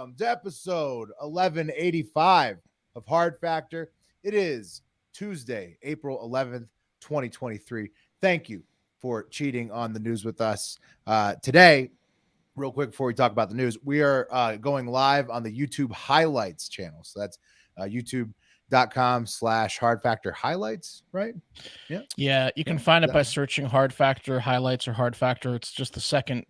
welcome to episode 1185 of Hard Factor. It is Tuesday, April 11th, 2023. Thank you for cheating on the news with us. Today, real quick before we talk about the news, we are going live on the YouTube highlights channel. So that's youtube.com/Hard Factor highlights, right? Yeah, you can find it by searching Hard Factor highlights or Hard Factor. It's just the second.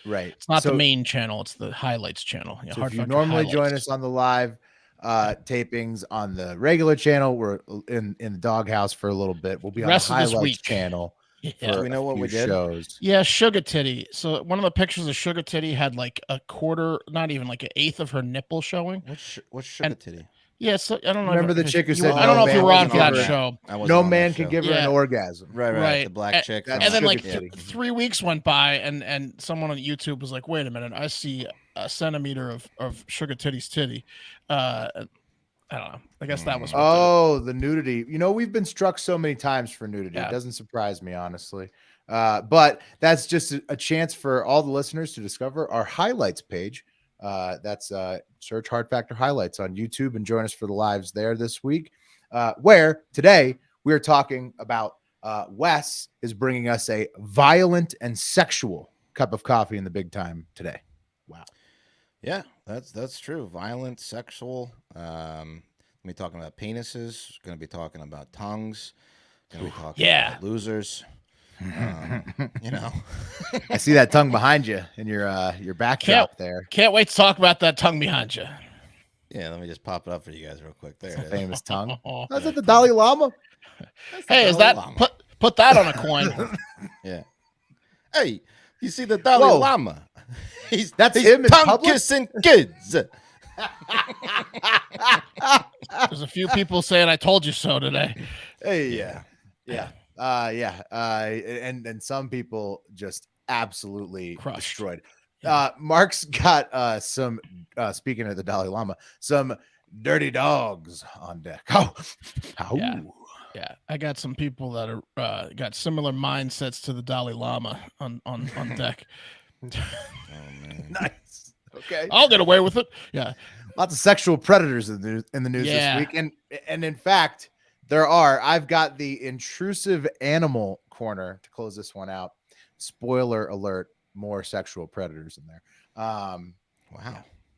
Right. It's not the main channel. It's the highlights channel. Yeah, so Hard if you Factor normally highlights. join us on the live tapings on the regular channel, we're in the doghouse for a little bit. We'll be on the highlights channel. Yeah. Do we know what we did? Shows. Yeah, Sugar Titty. So one of the pictures of Sugar Titty had like a quarter, not even like an eighth of her nipple showing. What's Sugar Titty? Yeah, so I don't know. Remember the chick who said, I don't know if you were on for that show. No man can give her an orgasm. Right. The black chick. And then like 3 weeks went by, and someone on YouTube was like, "Wait a minute, I see a centimeter of Sugar Titty's titty." I don't know. I guess that was. The nudity. You know, we've been struck so many times for nudity. Yeah. It doesn't surprise me, honestly. But that's just a chance for all the listeners to discover our highlights page. That's search Hard Factor highlights on YouTube and join us for the lives there this week, where today we are talking about Wes is bringing us a violent and sexual cup of coffee in the big time today. Wow. Yeah, that's true. Violent, sexual. Going to be talking about penises. Going to be talking about tongues. Going to be talking about losers. You know, I see that tongue behind you in your backdrop there. Can't wait to talk about that tongue behind you. Yeah, let me just pop it up for you guys real quick. There, it's a famous tongue. Is that the Dalai Lama? Hey, is that put that on a coin? Yeah. Hey, you see the Dalai Lama? He's him in tongue public? kissing kids. There's a few people saying I told you so today. Hey, yeah. And some people just absolutely destroyed. Mark's got some speaking of the Dalai Lama, some dirty dogs on deck. Yeah. I got some people that are got similar mindsets to the Dalai Lama on deck. Oh man. Nice. Okay. I'll get away with it. Yeah. Lots of sexual predators in the news this week. And in fact, I've got the intrusive animal corner to close this one out. Spoiler alert, more sexual predators in there. Wow.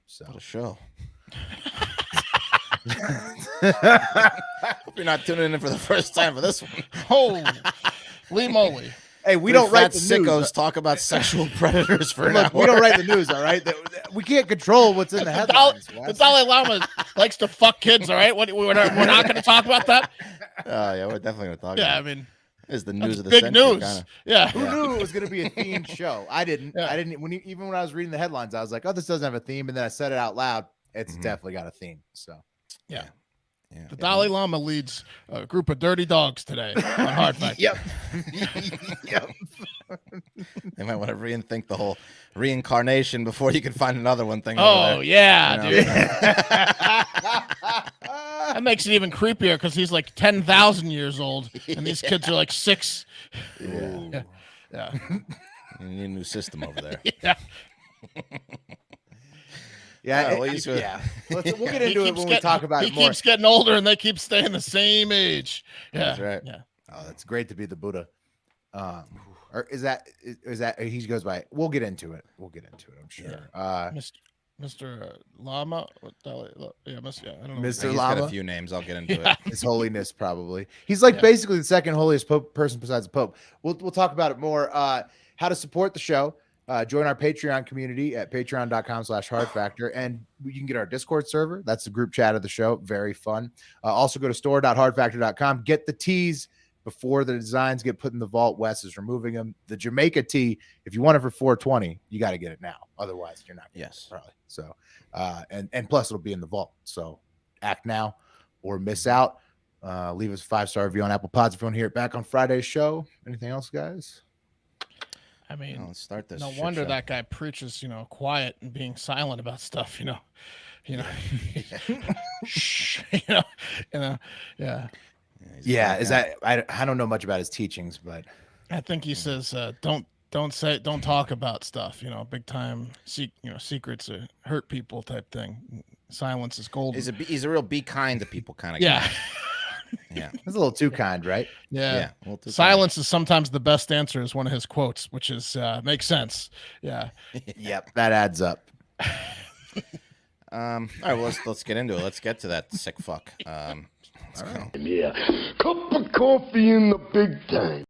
So what a show. Hope you're not tuning in for the first time for this one. Holy moly. Hey, we don't write the sickos news. Talk about sexual predators for an hour. We don't write the news, all right? We can't control what's in the headlines. The Dalai Lama likes to fuck kids, all right? We're not going to talk about that? Yeah, we're definitely going to talk about it. Yeah, I mean, it's the news of the big century. News. Kinda. Yeah. Who knew it was going to be a themed show? I didn't. Yeah. I didn't. Even when I was reading the headlines, I was like, "Oh, this doesn't have a theme." And then I said it out loud. It's definitely got a theme. So, yeah. The Dalai Lama leads a group of dirty dogs today on Hard Factor. Yep. They might want to rethink the whole reincarnation before you can find another one thing. Oh, yeah, dude. That makes it even creepier because he's like 10,000 years old and these kids are like 6. Yeah. You need a new system over there. Yeah. We'll get into it when we talk about it more. He keeps getting older and they keep staying the same age. Yeah. That's right. Yeah. Oh, that's great to be the Buddha. Or is that he goes by? We'll get into it. I'm sure. Mr. Lama, I don't know. Mr. He's Lama, got a few names. I'll get into it. His Holiness, probably. He's like basically the second holiest person besides the Pope. We'll talk about it more. How to support the show? Join our Patreon community at patreon.com/hardfactor, and you can get our Discord server. That's the group chat of the show. Very fun. Also go to store.hardfactor.com. Get the tees before the designs get put in the vault. Wes is removing them. The Jamaica tee, if you want it for $420, you got to get it now. Otherwise, you're not. Probably. So, and plus it'll be in the vault. So act now or miss out. Leave us a 5-star review on Apple Pods if you want to hear it back on Friday's show. Anything else, guys? I mean, let's start this. No wonder that guy preaches, quiet and being silent about stuff, Shh, Yeah. Is that I don't know much about his teachings, but I think he says don't don't talk about stuff, big time, secrets hurt people type thing. Silence is golden. He's a real be kind to people kind of Yeah. guy. Yeah. That's a little too kind, right? Yeah. A little too Silence is sometimes the best answer is one of his quotes, which is makes sense. Yeah. Yep, that adds up. All right, well, let's get into it. Let's get to that sick fuck. Let's go. Yeah, cup of coffee in the big time.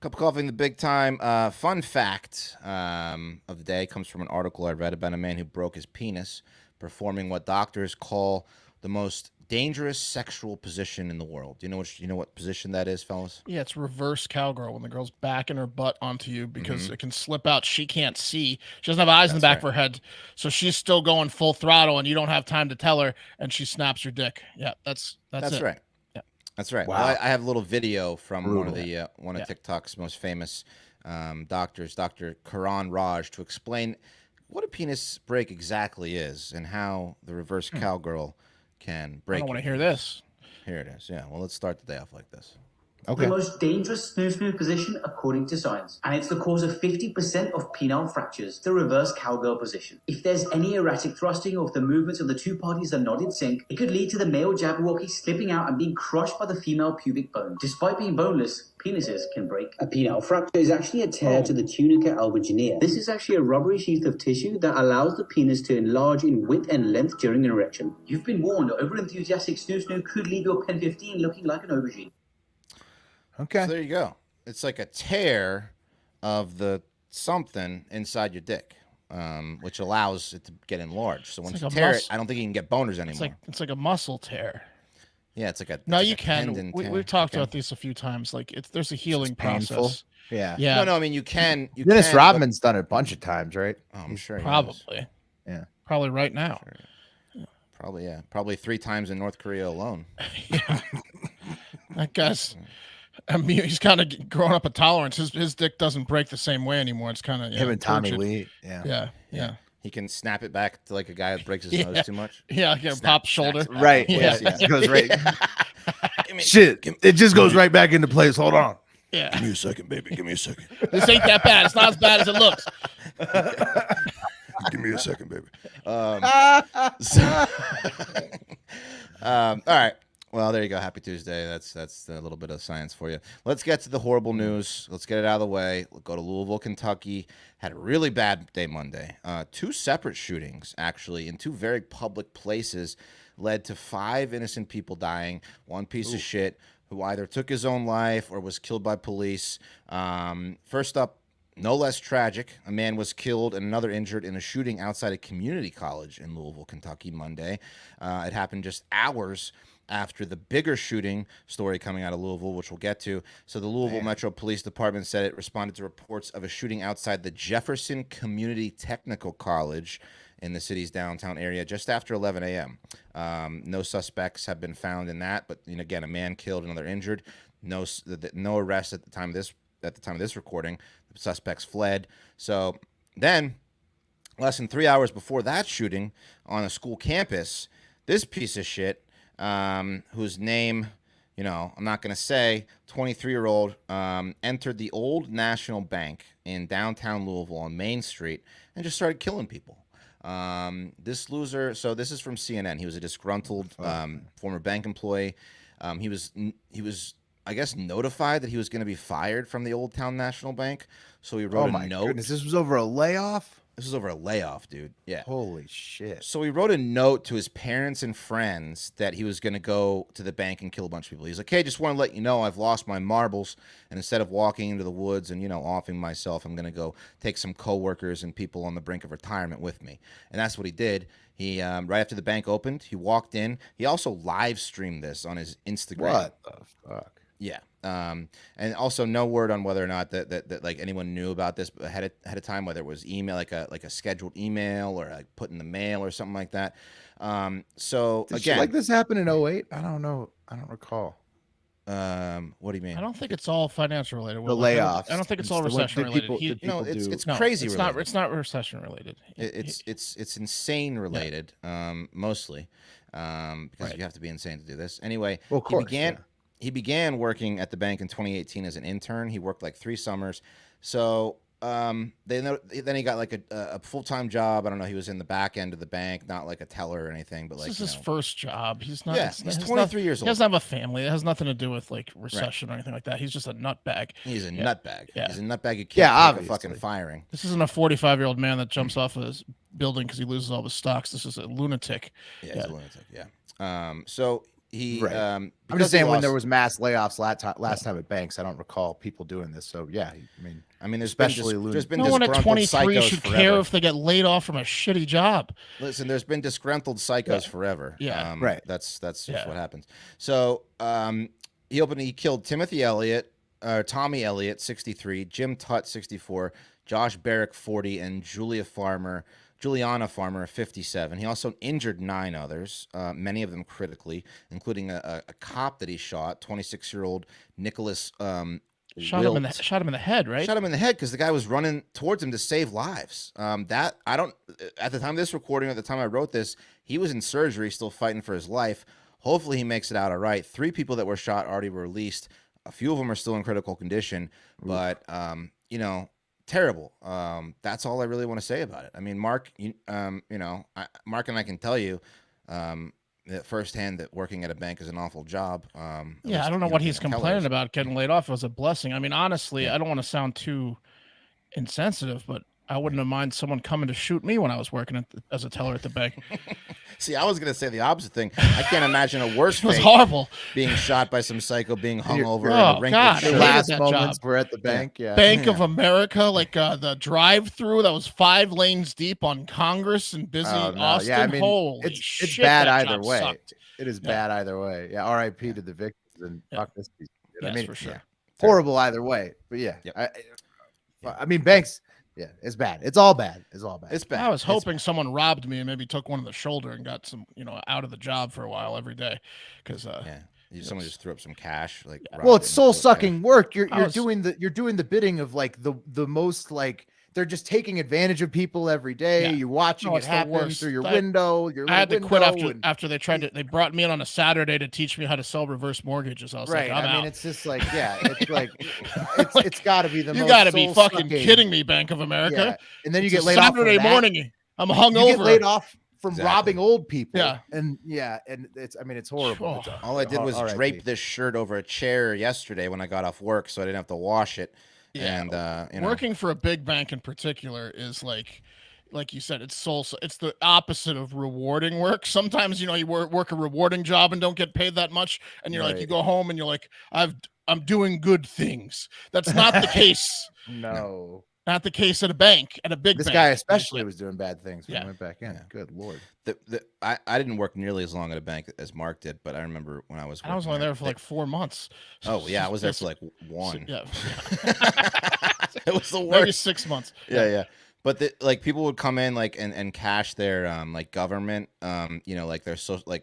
Cup of coffee in the big time. Fun fact of the day comes from an article I read about a man who broke his penis performing what doctors call the most dangerous sexual position in the world. Do you know what position that is, fellas? Yeah, it's reverse cowgirl when the girl's backing her butt onto you because it can slip out. She can't see. She doesn't have eyes in the back of her head, so she's still going full throttle, and you don't have time to tell her, and she snaps your dick. Yeah, that's it. Right. Yeah, that's right. Wow. Well, I have a little video from Brutal. one of TikTok's most famous doctors, Dr. Karan Raj, to explain what a penis break exactly is and how the reverse cowgirl can break. I don't want to hear this. Here it is. Yeah. Well, let's start the day off like this. Okay. The most dangerous snoo-snoo position according to science, and it's the cause of 50% of penile fractures, the reverse cowgirl position. If there's any erratic thrusting or if the movements of the two parties are not in sync, it could lead to the male Jabberwocky slipping out and being crushed by the female pubic bone. Despite being boneless, penises can break. A penile fracture is actually a tear to the tunica albuginea. This is actually a rubbery sheath of tissue that allows the penis to enlarge in width and length during an erection. You've been warned, overenthusiastic snoo-snoo could leave your pen 15 looking like an aubergine. Okay. So there you go. It's like a tear of the something inside your dick, which allows it to get enlarged. So once like you a tear mus- it, I don't think you can get boners anymore. It's like a muscle tear. Yeah, it's like a No, it's you like a can. tendon tear. We've talked You about can? this a few times. Like there's a healing painful. process. Yeah. Yeah, No, I mean you can. Dennis can, Rodman's done it a bunch of times, right? But, I'm sure. he has. probably. Yeah. Probably right now. Probably, yeah. Probably 3 times in North Korea alone. That guy's. I mean, he's kind of growing up a tolerance. His dick doesn't break the same way anymore. It's kind of Him and Tommy turgid. Lee. Yeah. Yeah. He can snap it back to like a guy that breaks his nose too much. Yeah, like a Snap- pop shoulder. snaps it back. Right. Yeah. Yeah. It goes right. Give me- Shit. It just goes right back into place. Hold on. Yeah. Give me a second, baby. Give me a second. This ain't that bad. It's not as bad as it looks. Give me a second, baby. All right. Well, there you go. Happy Tuesday. That's a little bit of science for you. Let's get to the horrible news. Let's get it out of the way. We'll go to Louisville, Kentucky. Had a really bad day Monday. 2 separate shootings, actually, in 2 very public places led to 5 innocent people dying. One piece of shit who either took his own life or was killed by police. First up, no less tragic, a man was killed and another injured in a shooting outside a community college in Louisville, Kentucky, Monday. It happened just hours after the bigger shooting story coming out of Louisville, which we'll get to. So the Louisville Metro Police Department said it responded to reports of a shooting outside the Jefferson Community Technical College in the city's downtown area just after 11 a.m. No suspects have been found in that, but again, a man killed, another injured. No arrests at the time of this recording. The suspects fled. So then, less than 3 hours before that shooting on a school campus, this piece of shit, whose name, I'm not going to say, 23-year-old, entered the Old National Bank in downtown Louisville on Main Street and just started killing people. This loser, so this is from CNN. He was a disgruntled former bank employee. He was, I guess, notified that he was going to be fired from the Old Town National Bank. So he wrote a note. Goodness, this was over a layoff? This was over a layoff, dude. Yeah. Holy shit. So he wrote a note to his parents and friends that he was going to go to the bank and kill a bunch of people. He's like, hey, just want to let you know I've lost my marbles. And instead of walking into the woods and, offing myself, I'm going to go take some coworkers and people on the brink of retirement with me. And that's what he did. He, right after the bank opened, he walked in. He also live streamed this on his Instagram. What the fuck? Yeah. And also no word on whether or not that like anyone knew about this ahead of time, whether it was email, like a scheduled email or like put in the mail or something like that. So Did again, shit like this happened in 08? I don't know. I don't recall. What do you mean? I don't think it's all financial related. The layoffs. I don't think it's all What recession did related. people do? It's No, crazy It's related. not recession related. It's insane related, mostly, because Right. you have to be insane to do this. Anyway, Well, of course, he began working at the bank in 2018 as an intern. He worked like 3 summers. So then he got like a full-time job. I don't know. He was in the back end of the bank, not like a teller or anything, but like this is his first job. He's not. Yeah, he's 23 years old. He doesn't have a family. It has nothing to do with like recession or anything like that. He's just a nutbag. He's a nutbag. Yeah. He's a nutbag. You can't obviously. a fucking firing. This isn't a 45-year-old man that jumps off of his building because he loses all his stocks. This is a lunatic. Yeah, he's a lunatic. Yeah. So he. Right. I'm just saying when there was mass layoffs last time at banks, I don't recall people doing this. So yeah, I mean, there's been no one at 23 should forever. care if they get laid off from a shitty job. Listen, there's been disgruntled psychos forever. Yeah. Right. That's just what happens. So he killed Timothy Elliott, Tommy Elliott, 63, Jim Tutt, 64, Josh Barrick, 40, and Juliana Farmer, 57. He also injured 9 others, many of them critically, including a cop that he shot, 26-year-old Nicholas Shot him in the head, right? Shot him in the head because the guy was running towards him to save lives. At the time of this recording, at the time I wrote this, he was in surgery, still fighting for his life. Hopefully he makes it out all right. 3 people that were shot already were released. A few of them are still in critical condition, but terrible. That's all I really want to say about it. I mean, Mark, Mark and I can tell you, firsthand that working at a bank is an awful job. I don't know what he's complaining about. Getting laid off was a blessing. I mean, honestly, I don't want to sound too insensitive, but I wouldn't have minded someone coming to shoot me when I was working as a teller at the bank. See, I was going to say the opposite thing. I can't imagine a worse It was horrible. Being shot by some psycho, being hung over. Oh, God. The last moments were at the bank. Yeah. Bank of America, like the drive-through that was 5 lanes deep on Congress and busy Austin. Yeah, I mean, holy it's shit, bad that either job way. sucked. It is bad either way. Yeah. R.I.P. to the victims and fuck this piece. Yes, I mean, for sure. Horrible either way. But yeah, Yep. I mean, banks. Yeah, it's bad. It's all bad. It's all bad. It's bad. I was hoping someone robbed me and maybe took one in the shoulder and got some, out of the job for a while every day, because someone just threw up some cash. Like, well, it's soul sucking work. You're doing the bidding of like the most like. They're just taking advantage of people every day. Yeah. You're watching it happen through your window. I had to quit after they tried to. They brought me in on a Saturday to teach me how to sell reverse mortgages. I was like, I'm out. It's just like, it's like, it's got to be the. You got to be fucking kidding me, Bank of America. Yeah. And then you get laid off Saturday morning. I'm hungover. You get laid off from robbing old people. Yeah, and it's horrible. All I did was drape this shirt over a chair yesterday when I got off work, so I didn't have to wash it. Yeah, and working for a big bank in particular is like you said, it's the opposite of rewarding work. Sometimes you work a rewarding job and don't get paid that much, and you're like, you go home and you're like, I'm doing good things. That's not the case. No. Not the case at a bank, at a big bank. This guy especially was doing bad things when he went back in. Yeah. Good Lord. I didn't work nearly as long at a bank as Mark did, but I remember when I was only there for like 4 months. Oh, yeah. I was there for like 1. Yeah. It was the worst. Maybe 6 months. Yeah. But people would come in like and cash their like government like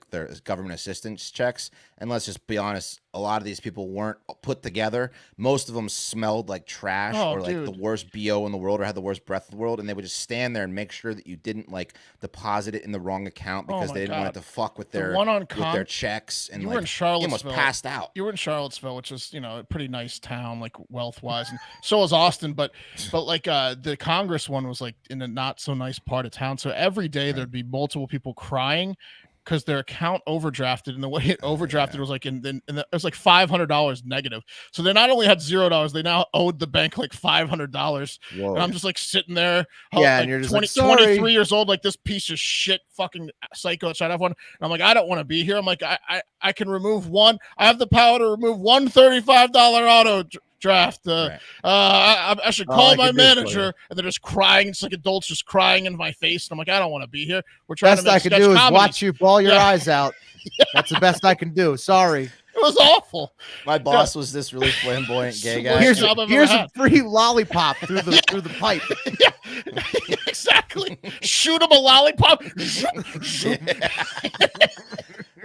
their government assistance checks, and let's just be honest, a lot of these people weren't put together. Most of them smelled like trash the worst BO in the world or had the worst breath in the world, and they would just stand there and make sure that you didn't like deposit it in the wrong account because they didn't want it to fuck with their their checks. And you were in Charlottesville. Almost passed out. You were in Charlottesville, which is a pretty nice town, like wealth wise, and so was Austin. But like the Congress one was like in a not so nice part of town, so every day there'd be multiple people crying because their account overdrafted, and the way it overdrafted was like it was like $500 negative. So they not only had $0, they now owed the bank like $500. And I'm just like sitting there, and you're just 23 years old, like this piece of shit fucking psycho that tried to have one. And I'm like, I don't want to be here. I'm like, I can remove one. I have the power to remove one $35 auto draft. I should call my manager. And they're just crying. It's like adults just crying in my face. And I'm like, I don't want to be here. We're trying to make best I can do is watch you bawl your eyes out. That's the best I can do. Sorry. It was awful. My boss was this really flamboyant gay guy. Here's a free lollipop through the pipe. Yeah, exactly. Shoot him a lollipop.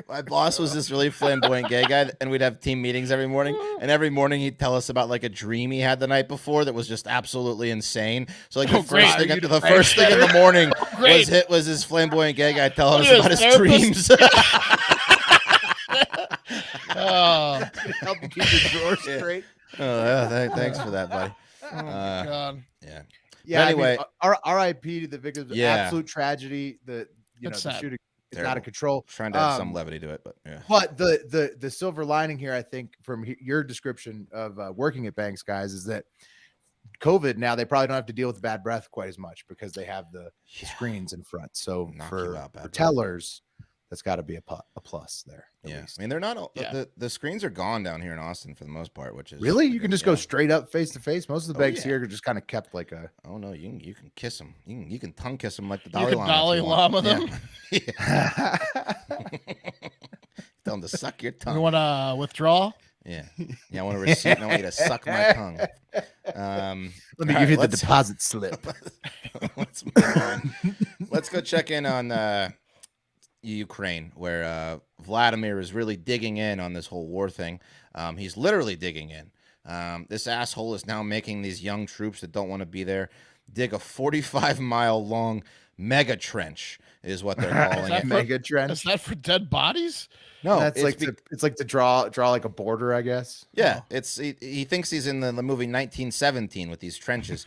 My boss was this really flamboyant gay guy, and we'd have team meetings every morning. And every morning he'd tell us about like a dream he had the night before that was just absolutely insane. So like the first thing in the morning was this flamboyant gay guy telling us about his dreams. Help you keep your drawers straight. Oh, yeah, thanks for that, buddy. Oh my God. Yeah. Yeah. Anyway, I mean, R.I.P. to the victims. Yeah. Absolute tragedy. The It's the sad. shooting is Terrible. out of control. Trying to have some levity to it, but yeah. But the silver lining here, I think, from your description of working at Banks, guys, is that COVID now they probably don't have to deal with the bad breath quite as much because they have the screens in front. So Knock you out, bad for breath. tellers, that's got to be a plus there. Yeah, least. I mean they're not. Yeah. The screens are gone down here in Austin for the most part, which is Really, you can just go straight up face to face. Most of the banks yeah. here are just kind of kept like a. Oh no, you can kiss them. You can tongue kiss them like the You Dalai could Lama. Dalai if you want. Lama them. Yeah. Tell them to suck your tongue. You want to withdraw? Yeah, I want to receive. I want you to suck my tongue. Let me all give right, you the let's- deposit slip. Let's move on. Let's go check in on Ukraine, where Vladimir is really digging in on this whole war thing. He's literally digging in. This asshole is now making these young troops that don't want to be there dig a 45-mile long mega trench, is what they're calling it. Mega Is trench. that for dead bodies? No, That's it's like it's like to draw like a border, I guess. Yeah, he thinks he's in the movie 1917 with these trenches.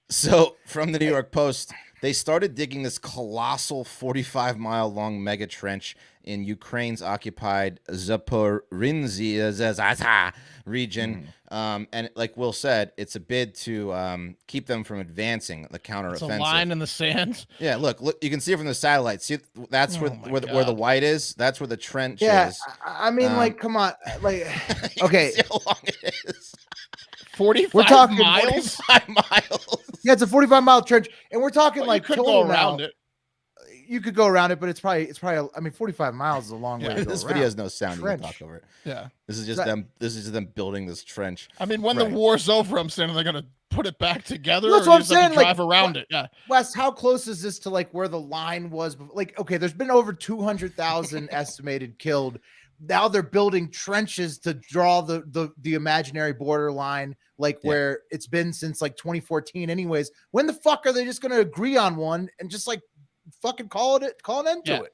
So from the New York Post, they started digging this colossal 45-mile long mega trench in Ukraine's occupied Zaporizhzhia region. And like Will said, it's a bid to keep them from advancing the counteroffensive. It's a line in the sand. Yeah, look, you can see it from the satellite. See, that's where the white is. That's where the trench is. I mean, like, come on, like, okay, See how long it is. 45 We're talking miles. 45 miles. yeah, it's a 45-mile trench, and we're talking Well, like you could total go around now. it. You could go around it, but it's probably. I mean, 45 miles is a long way to go This around. video has no sound. You Trench. can talk over it. Yeah. This is just them. This is just them building this trench. I mean, when Right. the war's over, I'm saying they're gonna put it back together. That's or what I'm use, like, a saying, like, drive around it. Yeah. Wes, how close is this to like where the line was? Like, okay, there's been over 200,000 estimated killed. Now they're building trenches to draw the imaginary border line, like where it's been since like 2014. Anyways, when the fuck are they just going to agree on one and just like fucking call an end to Yeah. it?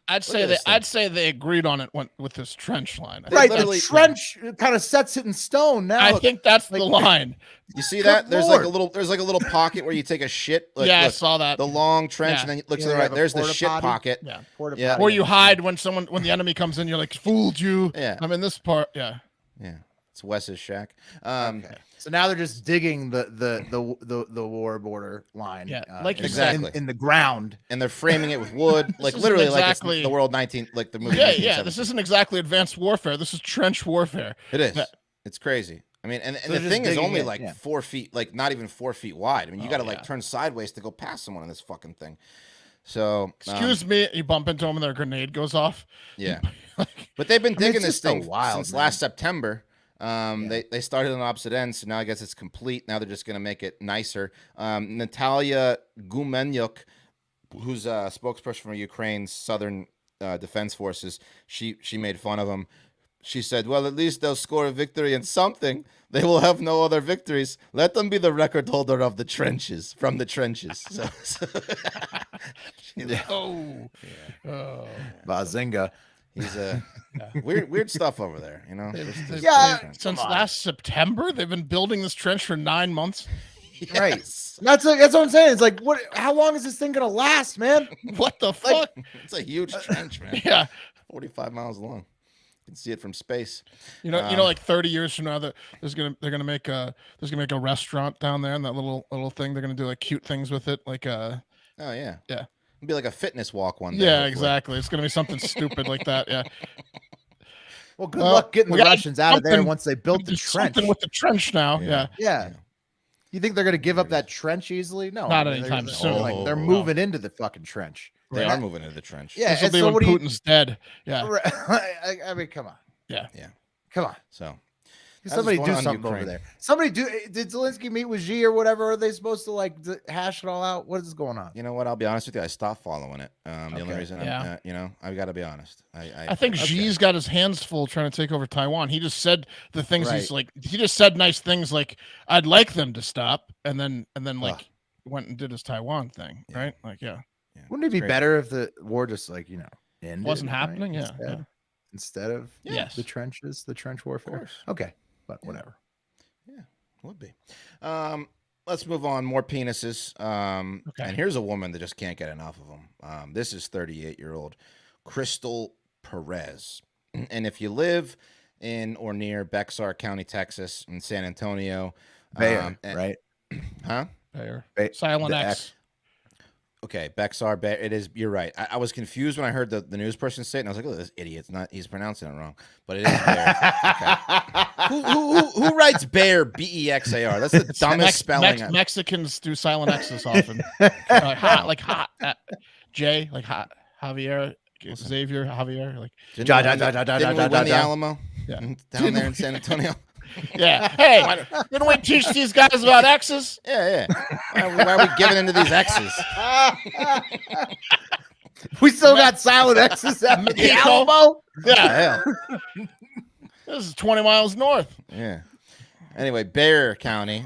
I'd say they agreed on it with this trench line. Right, the literally- trench kind of sets it in stone. Now I think that's the line. You see Good that? There's like a Lord. little pocket where you take a shit. Like, Yeah, I look, saw that. the long trench, Yeah. and then you look Yeah, to the they right. have a There's the porta shit potty. pocket. Yeah. Porta Yeah. potty. Or you hide when the enemy comes in, you're like, fooled you. Yeah. I'm in this part. Yeah. Yeah, it's Wes's shack. Okay. So now they're just digging the war border line. Yeah, like you said. in the ground. And they're framing it with wood, like isn't literally exactly- like it's the world 19, like the movie. Yeah, 1917. This isn't exactly advanced warfare. This is trench warfare. It is. Yeah. It's crazy. I mean, and So the they're just thing is digging only in, like yeah. 4 feet, like not even 4 feet wide. I mean, you got to like yeah. turn sideways to go past someone in this fucking thing. So, Excuse me, you bump into them and their grenade goes off. yeah. Like, But they've been I mean, digging it's this just so thing wild, since man. last September. They started on opposite ends, so now I guess it's complete. Now they're just going to make it nicer. Natalia Gumenyuk, who's a spokesperson for Ukraine's Southern Defense Forces, she made fun of him. She said, "Well, at least they'll score a victory in something. They will have no other victories. Let them be the record holder of the trenches, from the trenches." So, oh. Oh. Bazinga. he's a weird stuff over there, you know. Yeah, Since Come on. last September, they've been building this trench for 9 monds. Right. Yes. That's what I'm saying. It's like, what? How long is this thing gonna last, man? What the fuck? It's a huge trench, man. Yeah. 45 miles long. You can see it from space. You know, like 30 years from now, they're gonna make a restaurant down there, and that little thing they're gonna do like cute things with it, like Oh yeah, Yeah. It'll be like a fitness walk one day. yeah, hopefully. exactly. It's gonna be something stupid like that. Yeah, Well, good Well, luck getting we the gotta Russians out of there something- once they built the Do trench. something with the trench now. Yeah. Yeah, Yeah. You think they're gonna give up that trench easily? No, Not they're anytime gonna- soon. Like, they're Oh, moving into the fucking trench. They Right. are moving into the trench. Yeah, this will and be so when what do you- Putin's dead. Yeah, I mean, come on, yeah. come on. So Somebody going do on in something over Ukraine? there. Somebody do. Did Zelensky meet with Xi or whatever? Are they supposed to like hash it all out? What is going on? you know what? I'll be honest with you. I stopped following it. The only Okay. reason, Yeah. I've got to be honest. I think Xi's got his hands full trying to take over Taiwan. He just said the things Right. he's like. He just said nice things like, "I'd like them to stop," and then like went and did his Taiwan thing, Yeah. right? Like, yeah, Wouldn't it be Great. better if the war just like ended, wasn't right, happening. Yeah, instead? instead of Yes. the trenches, the trench warfare. Okay, but whatever. Yeah, would be. Let's move on. More penises. And here's a woman that just can't get enough of them. This is 38-year-old Crystal Perez. And if you live in or near Bexar County, Texas, in San Antonio, Bayer, right? Huh? Bayer. Silent X. Okay, Bexar. It is. You're right. I was confused when I heard the news person say it, and I was like, "Oh, this idiot's not. He's pronouncing it wrong." But it is Bear. Okay. Who writes Bear? Bexar. That's the dumbest spelling. Mexicans do silent X's often. hot. J like hot. Javier. Xavier. Javier. Like. Didn't we win the Alamo? Yeah. Down there in San Antonio. Yeah. Hey, didn't we teach these guys about X's? Yeah. Why are we giving into these X's? We still got silent X's at the Alamo. Yeah. This is 20 miles north. Yeah. Anyway, Bexar County,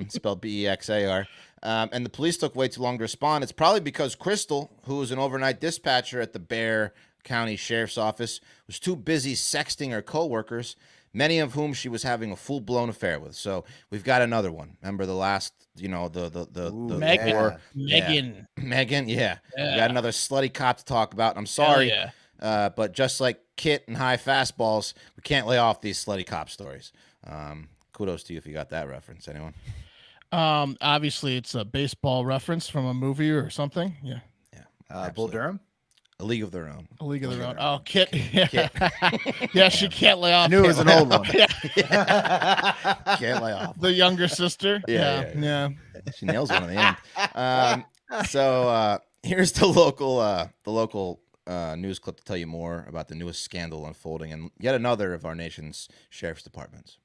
spelled Bexar. And the police took way too long to respond. It's probably because Crystal, who was an overnight dispatcher at the Bexar County Sheriff's Office, was too busy sexting her coworkers, many of whom she was having a full-blown affair with. So we've got another one. Remember the last, Megan. Megan, yeah. We got another slutty cop to talk about. I'm sorry, but just like Kit and High Fastballs, we can't lay off these slutty cop stories. Kudos to you if you got that reference. Anyone? Obviously, it's a baseball reference from a movie or something. Yeah. Bull Durham. A League of Their Own. A League of Their Own. Oh, Kit. Yeah. Yeah, she can't lay off. I knew it was an old one. Can't lay off. The younger sister. Yeah. She nails one in the end. So here's the local news clip to tell you more about the newest scandal unfolding and yet another of our nation's sheriff's departments.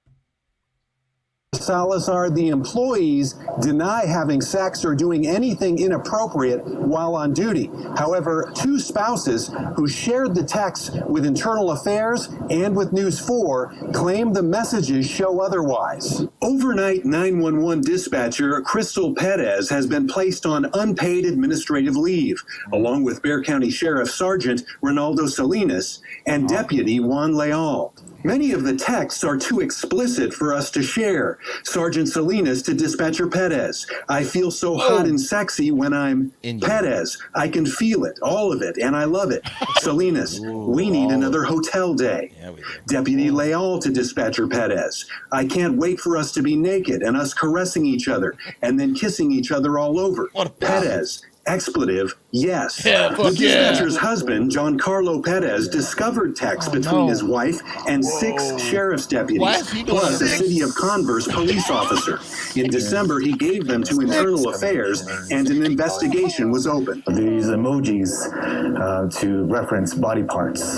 Salazar, the employees deny having sex or doing anything inappropriate while on duty. However, two spouses who shared the texts with Internal Affairs and with News 4 claim the messages show otherwise. Overnight 911 dispatcher Crystal Perez has been placed on unpaid administrative leave, along with Bexar County Sheriff Sergeant Ronaldo Salinas and Deputy Juan Leal. Many of the texts are too explicit for us to share. Sergeant Salinas to Dispatcher Perez. I feel so hot and sexy when I'm Perez. I can feel it, all of it, and I love it. Salinas, we need another hotel day. Yeah, we do. Deputy Leal to Dispatcher Perez. I can't wait for us to be naked and us caressing each other and then kissing each other all over. Perez. Expletive, yes. The dispatcher's husband, Giancarlo Perez, discovered texts between his wife and 6 sheriff's deputies, plus a City of Converse police officer. In December, he gave them to Internal Affairs, and an investigation was opened. These emojis to reference body parts,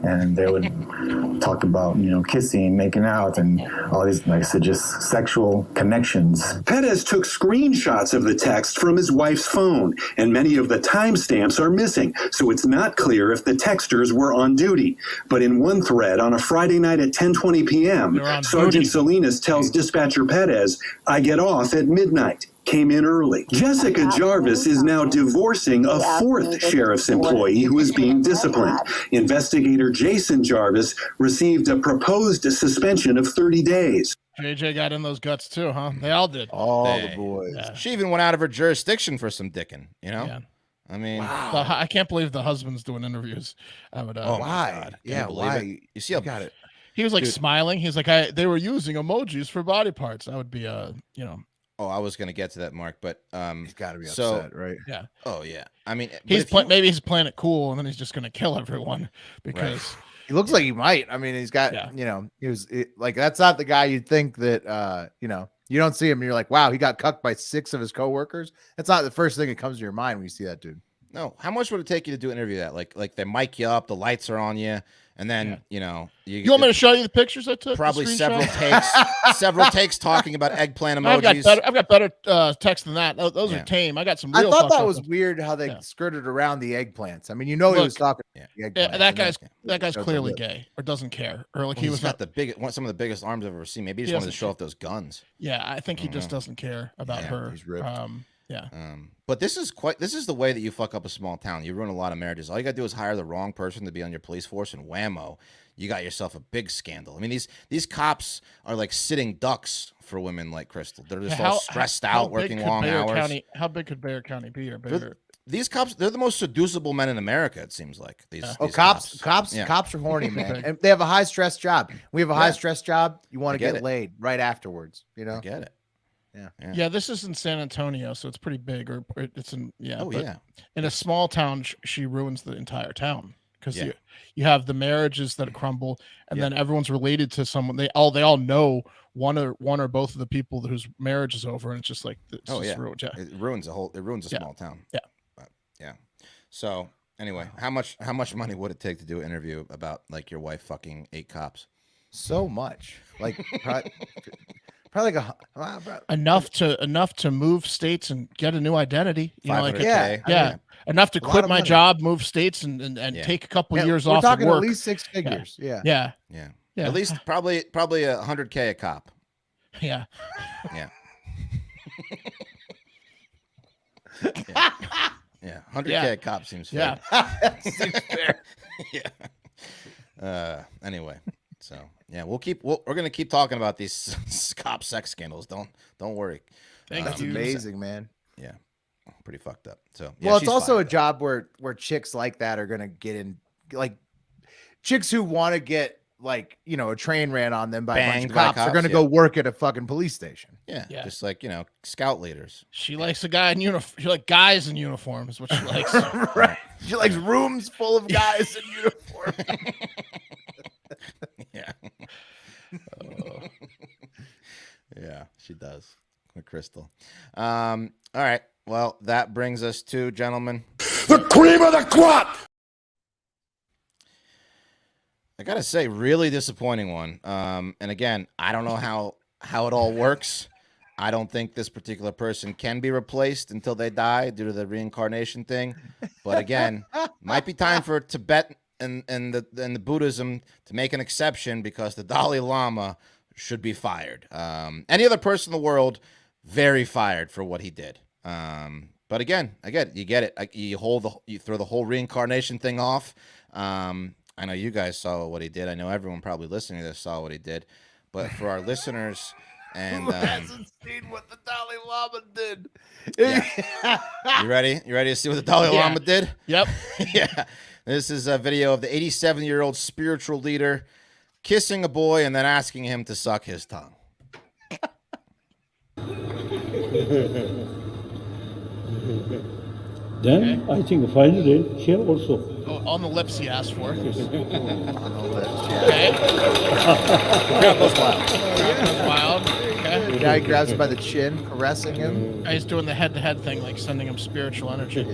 and they would talk about, kissing, making out, and all these, like I said, just sexual connections. Perez took screenshots of the text from his wife's phone, and many of the timestamps are missing, so it's not clear if the texters were on duty. But in one thread on a Friday night at 10:20 p.m., Sergeant Salinas tells Dispatcher Perez, I get off at midnight. Came in early. Jessica Jarvis is now divorcing a 4th sheriff's employee who is being disciplined. Investigator Jason Jarvis received a proposed suspension of 30 days. JJ got in those guts too, huh? They all did. All the boys. Yeah. She even went out of her jurisdiction for some dicking, Yeah. I mean, I can't believe the husband's doing interviews. I would, why? Yeah, why? You see how got it. He was like smiling. He's like, they were using emojis for body parts. That would be Oh, I was going to get to that, Mark, but he's got to be upset, right? Yeah. Oh yeah. I mean, maybe he's playing it cool, and then he's just going to kill everyone because he looks like he might. I mean, he's got he was like that's not the guy you'd think that you don't see him and you're like, wow, he got cucked by 6 of his coworkers. That's not the first thing that comes to your mind when you see that dude. No, how much would it take you to do an interview that? Like they mic you up, the lights are on you, and then you want me to show you the pictures I took? Probably several takes talking about eggplant emojis. I've got better text than that. Those are tame. I got some. Real I thought that was weird how they skirted around the eggplants. I mean, he was talking. That guy's clearly gay or doesn't care, or like he was got some of the biggest arms I've ever seen. Maybe he just wanted to show off those guns. Yeah, I think he just doesn't care about her. He's ripped. Yeah. But this is the way that you fuck up a small town. You ruin a lot of marriages. All you gotta do is hire the wrong person to be on your police force, and whammo, you got yourself a big scandal. I mean, these cops are like sitting ducks for women like Crystal. They're just all stressed out, working long hours. How big could Bexar County be? Or bigger? These cops, they're the most seducible men in America, it seems like. These cops are horny, man. And they have a high stress job. We have a high stress job. You want to get laid right afterwards, you know? I get it. Yeah, this is in San Antonio, so it's pretty big. Or it's in in a small town, she ruins the entire town because you have the marriages that crumble, and then everyone's related to someone. They all know one or both of the people whose marriage is over, and it's just like ruined, it ruins a small town. Yeah. So anyway, how much money would it take to do an interview about like your wife fucking 8 cops? So much, like probably like enough to move states and get a new identity. You know, like enough to quit my job, move states, and take a couple years off. We're talking of work. at least 6 figures. Yeah. At least probably $100K a cop. Yeah. Yeah, 100K a cop seems fair. Seems fair. Anyway, so we're gonna keep talking about these cop sex scandals. Don't worry. That's amazing, man. Yeah, pretty fucked up. So well, it's also a job where chicks like that are gonna get in, like chicks who want to get like, you know, a train ran on them by a bunch of cops are gonna go work at a fucking police station. Yeah, just like, you know, scout leaders. She likes a guy in uniform. She likes guys in uniform is what she likes. Right. She likes rooms full of guys in uniform. Yeah. Yeah, she does. With Crystal. All right. Well, that brings us to, gentlemen, the cream of the crop. I gotta say, really disappointing one. And again, I don't know how it all works. I don't think this particular person can be replaced until they die due to the reincarnation thing. But again, might be time for Tibet and the Buddhism to make an exception, because the Dalai Lama should be fired. Any other person in the world, very fired for what he did. But again, you get it. You throw the whole reincarnation thing off. I know you guys saw what he did. I know everyone probably listening to this saw what he did. But for our listeners, and who hasn't seen what the Dalai Lama did? Yeah. You ready? You ready to see what the Dalai Lama did? Yep. Yeah. This is a video of the 87-year-old spiritual leader kissing a boy and then asking him to suck his tongue. Then I think finally here also. On the lips he asked for. On the lips, Okay. Grab those wild. Okay. The guy grabs him by the chin, caressing him. He's doing the head-to-head thing, like sending him spiritual energy.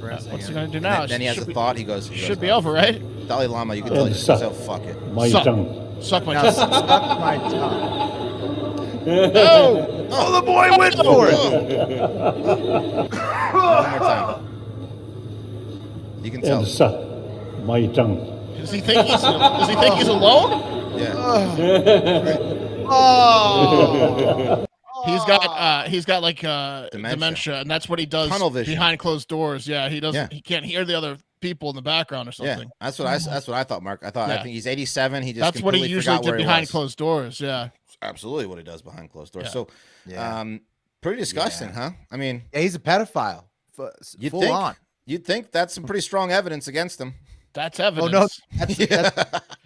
What's he gonna do now? Then he has a thought. He goes, should be over, right? Dalai Lama, you can tell yourself, fuck it. My tongue. Suck my Now, tongue. suck my tongue. No! Oh, the boy went for it. One more time. You can tell. And suck my tongue. Does he think he's alone? Yeah. Oh. He's got like dementia, and that's what he does behind closed doors. Yeah, he doesn't. Yeah. He can't hear the other people in the background or something. Yeah, that's what I thought, Mark. I think he's 87. He just that's what he usually did behind closed doors. Yeah, absolutely what he does behind closed doors. So, pretty disgusting, huh? I mean, he's a pedophile. You'd think that's some pretty strong evidence against him. That's evidence. Oh no,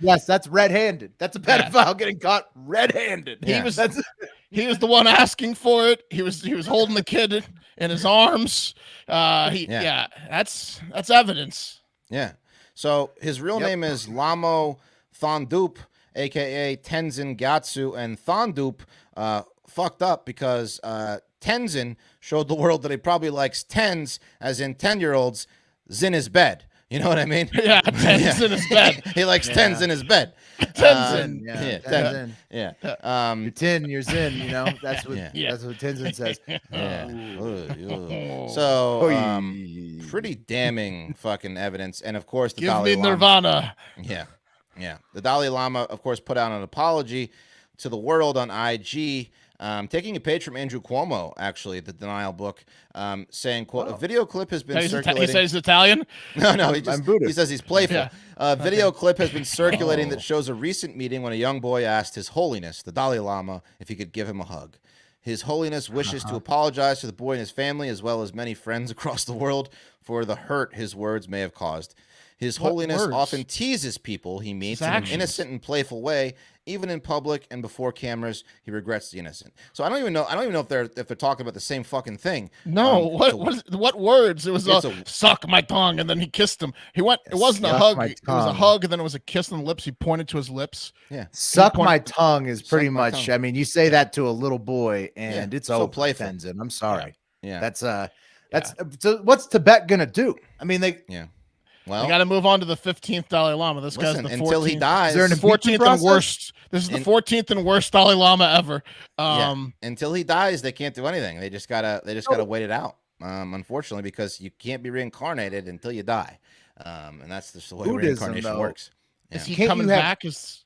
yes, that's red-handed. That's a pedophile getting caught red-handed. He was the one asking for it. He was holding the kid in his arms. That's evidence. Yeah. So his real name is Lamo Thondup, aka Tenzin Gyatso, and Thondup fucked up because Tenzin showed the world that he probably likes tens, as in 10-year-olds, in his bed. You know what I mean? Yeah, tens in his bed. He likes tens in his bed. Tenzin. Tenzin. Yeah. You're 10, you're Zen, you know? That's what Tenzin says. Yeah. So, pretty damning fucking evidence. And of course, the Dalai Lama. Nirvana. Yeah. The Dalai Lama, of course, put out an apology to the world on IG, Taking a page from Andrew Cuomo, actually, the Denial book, saying, quote, a video clip has been circulating. He says he's Italian? No, he says he's playful. Yeah. A video clip has been circulating that shows a recent meeting when a young boy asked His Holiness, the Dalai Lama, if he could give him a hug. His Holiness wishes to apologize to the boy and his family, as well as many friends across the world, for the hurt his words may have caused. His Holiness often teases people he meets in an innocent and playful way, even in public and before cameras. He regrets the innocent. So I don't even know if they're talking about the same fucking thing. No, what words? It was suck my tongue, and then he kissed him. It wasn't a hug. It was a hug, and then it was a kiss on the lips. He pointed to his lips. Yeah, suck my tongue is pretty much. I mean, you say that to a little boy, and it's so over. playful. Tenzin, I'm sorry. Yeah, that's so. What's Tibet gonna do? I mean, Well, we got to move on to the 15th Dalai Lama. This guy's the 14th. Until he dies. Is there an 14th and worst. This is the 14th and worst Dalai Lama ever. Until he dies, they can't do anything. They just gotta wait it out. Unfortunately, because you can't be reincarnated until you die, and that's just the way Buddhism, reincarnation works. Is he coming back as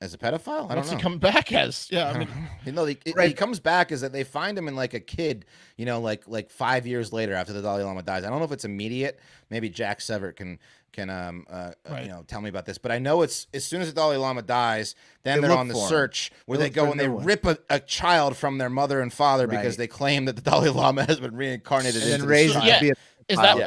a pedophile? I don't know. What's he come back as? Yeah, I mean, he comes back as that they find him in like a kid, like 5 years later after the Dalai Lama dies. I don't know if it's immediate. Maybe Jack Severt can tell me about this. But I know it's as soon as the Dalai Lama dies, then they're on the search where they go and they rip a child from their mother and father because they claim that the Dalai Lama has been reincarnated and raised to be a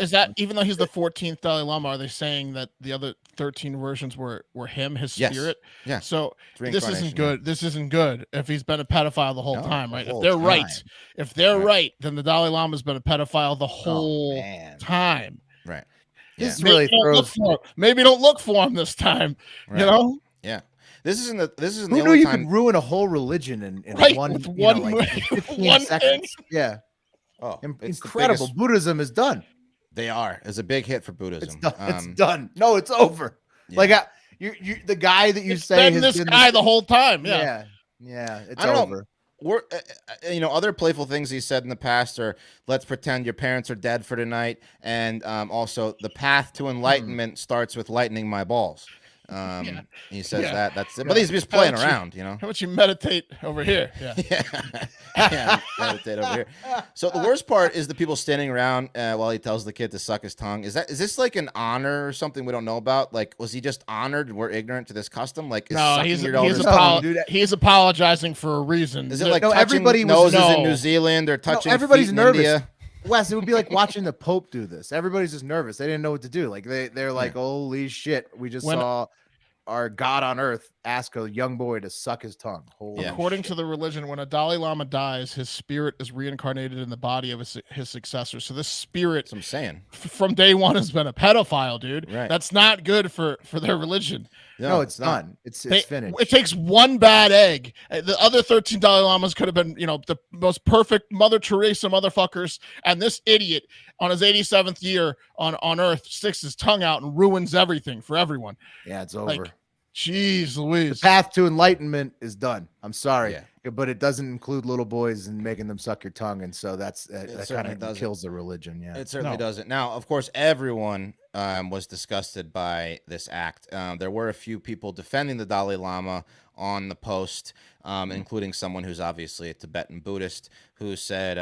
Is that even though he's the 14th Dalai Lama, are they saying that the other 13 versions were him, his spirit? Yeah. So this isn't good. This isn't good if he's been a pedophile the whole time, right? If they're right, then the Dalai Lama's been a pedophile the whole time. Right. This really throws. Maybe don't look for him this time. Right. You know? Yeah. This isn't Who the knew only you time could ruin a whole religion in one 15 seconds? Thing? Yeah. Oh, incredible. Buddhism is done. They are. It's a big hit for Buddhism. It's done. No, it's over. Yeah. Like you the guy that you say been this guy the whole time. Yeah. It's over. We're other playful things he said in the past are, let's pretend your parents are dead for tonight, and also the path to enlightenment starts with lightening my balls. He says that's it, but he's just playing around, How about you meditate over here? Meditate over here. So the worst part is the people standing around while he tells the kid to suck his tongue. Is this like an honor or something we don't know about? Like, was he just honored and we're ignorant to this custom? Like, he's apologizing for a reason. Is it like touching noses in New Zealand or touching everybody's feet in nervous. India? Wes, it would be like watching the Pope do this. Everybody's just nervous. They didn't know what to do. Like they're like, holy shit, we just saw our God on earth ask a young boy to suck his tongue. According to the religion, when a Dalai Lama dies, his spirit is reincarnated in the body of his successor. So this spirit, I'm saying, from day one has been a pedophile, dude. Right. That's not good for their religion. No, it's done. It's finished. It takes one bad egg. The other 13 Dalai Lamas could have been, the most perfect Mother Teresa motherfuckers. And this idiot on his 87th year on Earth sticks his tongue out and ruins everything for everyone. Yeah, it's over. Jeez Louise. The path to enlightenment is done. I'm sorry, but it doesn't include little boys and making them suck your tongue. And so that kind of kills the religion. Yeah, it certainly doesn't. Now, of course, everyone was disgusted by this act. There were a few people defending the Dalai Lama on the post, including someone who's obviously a Tibetan Buddhist, who said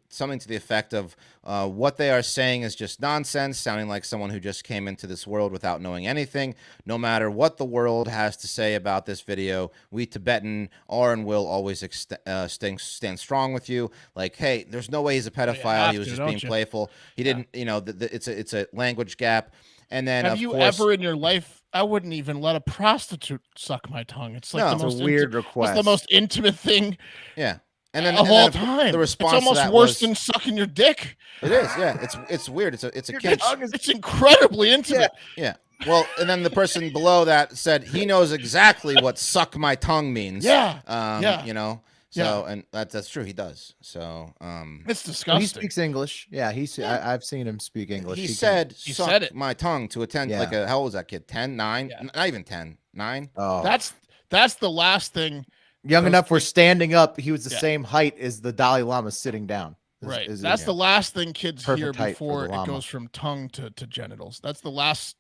something to the effect of what they are saying is just nonsense, sounding like someone who just came into this world without knowing anything. No matter what the world has to say about this video, we Tibetan are and will always stand strong with you. Like, hey, there's no way he's a pedophile. He was just being playful. He didn't, it's a language gap. And then, have you ever in your life? I wouldn't even let a prostitute suck my tongue. It's like the most weird request. It's the most intimate thing. Yeah. And then of all time, the response it's almost to that worse than sucking your dick. It is, yeah. It's weird. It's a kid. It's incredibly intimate. Yeah. Well, and then the person below that said he knows exactly what "suck my tongue" means. Yeah. So, and that's true. He does. So, it's disgusting. He speaks English. Yeah, I've seen him speak English. He said said it. My tongue to attend like how old was that kid? 10, 9? Yeah. Not even 10, 9. Oh, that's the last thing. Young enough for standing up. He was the same height as the Dalai Lama sitting down. That's the last thing kids hear before it goes from tongue to genitals. That's the last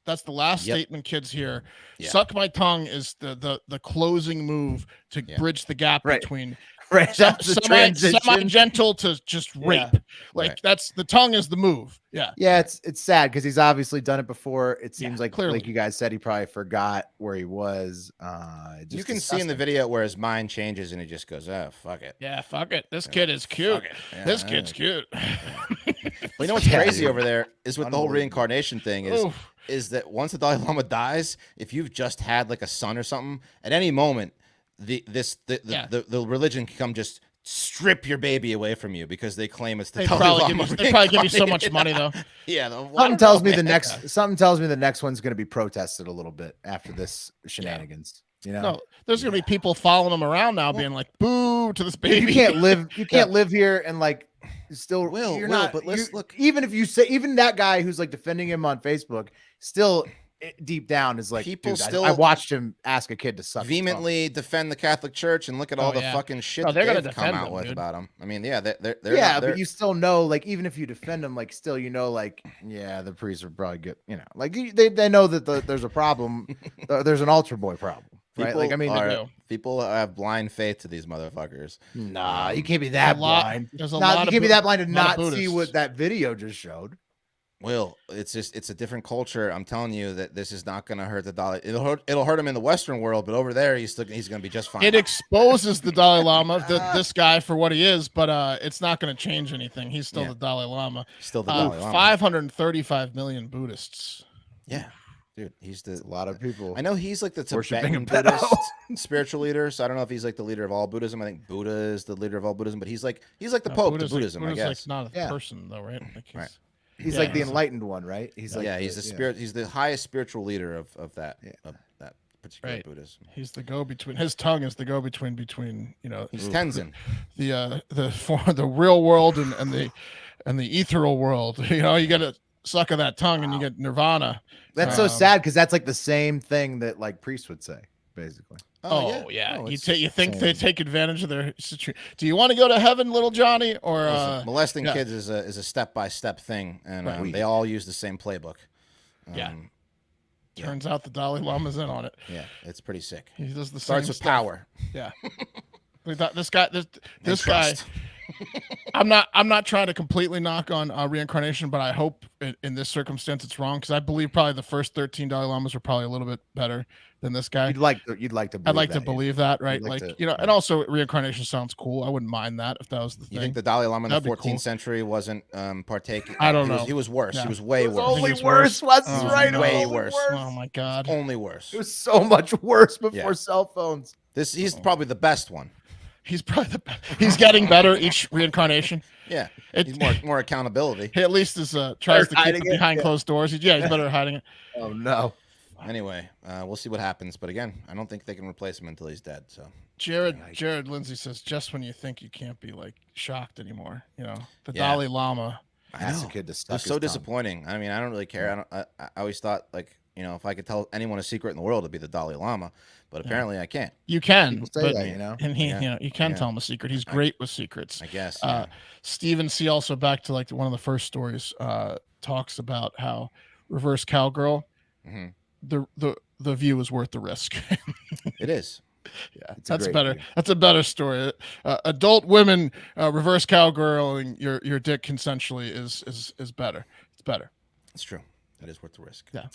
statement kids hear. Suck my tongue is the closing move to bridge the gap between Right. That's the transition. Semi-gentle to just rape. Yeah. Like that's the tongue is the move. Yeah. Yeah, it's sad because he's obviously done it before. It seems like clearly. you guys said, he probably forgot where he was. You can see in the video where his mind changes and he just goes, "Oh, fuck it." Yeah, fuck it. This kid is cute. Yeah, this kid's cute. Well, you know what's crazy over there is with the whole reincarnation thing is that once the Dalai Lama dies, if you've just had like a son or something, at any moment, the religion can come just strip your baby away from you because they claim it's the Dalai Lama. They probably give you so much money though. Yeah, something tells me the next one's going to be protested a little bit after this shenanigans. You know, no, there's going to be people following him around now, being like, "Boo to this baby." You can't live. You can't live here and like still. You're not. But let's look. Even if you say, even that guy who's like defending him on Facebook, still deep down is like, people dude, still I watched him ask a kid to suck. Vehemently defend the Catholic Church and look at all the fucking shit they're they've gonna come out them, with dude. about him. I mean, yeah, they're but you still know, like, even if you defend them, like, still, you know, like, yeah, the priests are probably good, you know, like they know that there's a problem, there's an altar boy problem, right? People like, I mean, people have blind faith to these motherfuckers. Nah, you can't be that blind. There's a lot. You can't be that blind to not see what that video just showed. Will, it's a different culture. I'm telling you that this is not going to hurt the Dalai. It'll hurt him in the Western world, but over there he's going to be just fine. It exposes the Dalai Lama, this guy, for what he is, but it's not going to change anything. He's still the Dalai Lama. Still the Dalai Lama. 535 million Buddhists. Yeah, dude, a lot of people. I know he's like the Tibetan Buddhist spiritual leader, so I don't know if he's like the leader of all Buddhism. I think Buddha is the leader of all Buddhism, but he's like the Pope to Buddhism, I guess. Like not a person though, right? Like right. He's like the enlightened one, right? He's like he's the spirit. He's the highest spiritual leader of that particular Buddhism. He's the go between. His tongue is the go between you know. He's Tenzin. The real world and the ethereal world. You know, you got to suck of that tongue and you get nirvana. That's so sad because that's like the same thing that like priests would say, basically. Oh yeah. No, you think they take advantage of their situation? Do you want to go to heaven, little Johnny? Or molesting kids is a step-by-step thing, and they all use the same playbook. Turns out the Dalai Lama's in on it. Yeah, it's pretty sick. He does the starts same with stuff. power. Yeah. We thought this guy. I'm not trying to completely knock on reincarnation, but I hope in this circumstance it's wrong, because I believe probably the first 13 Dalai Lamas were probably a little bit better than this guy. You'd like to. I'd like to believe that, right? And also reincarnation sounds cool. I wouldn't mind that if that was the thing. You think the Dalai Lama in the 14th century wasn't partaking? I don't know. He was worse. Yeah. He was way worse. Only worse. What's right? Way worse. Oh my God. Only worse. It was so much worse before cell phones. He's probably the best one. He's probably he's getting better each reincarnation. Yeah, he's more accountability. He at least is tries to keep it behind closed doors. He's better at hiding it. Oh no. Anyway, we'll see what happens. But again, I don't think they can replace him until he's dead. So Jared Lindsay says, just when you think you can't be like shocked anymore, you know, the Dalai Lama. Asked a kid to suck It's so disappointing. I mean, I don't really care. I always thought, like, you know, if I could tell anyone a secret in the world, it'd be the Dalai Lama. But apparently, I can't. You can, People say that, you know, and you know, you can tell him a secret. He's great with secrets, I guess. Stephen C. also, back to like one of the first stories, talks about how reverse cowgirl, the view is worth the risk. It is. Yeah, that's better. View. That's a better story. Adult women reverse cowgirling your dick consensually is better. It's better. It's true. It is worth the risk. Yeah.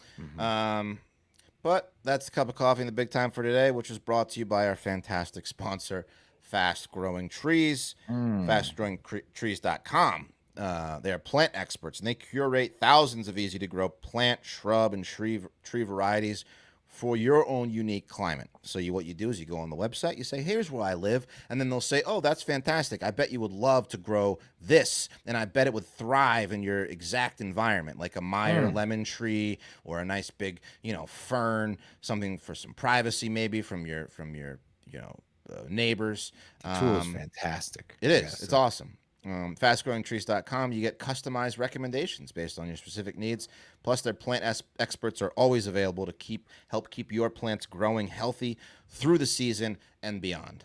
But that's the cup of coffee in the big time for today, which is brought to you by our fantastic sponsor, Fast Growing Trees, fastgrowingtrees.com. They are plant experts, and they curate thousands of easy-to-grow plant, shrub, and tree varieties for your own unique climate. So what you do is you go on the website, you say, here's where I live, and then they'll say, oh, that's fantastic. I bet you would love to grow this, and I bet it would thrive in your exact environment, like a Meyer lemon tree or a nice big, you know, fern, something for some privacy maybe from your you know, neighbors. The tool is fantastic. It is. It's awesome. Fastgrowingtrees.com, you get customized recommendations based on your specific needs. Plus, their plant experts are always available to help keep your plants growing healthy through the season and beyond.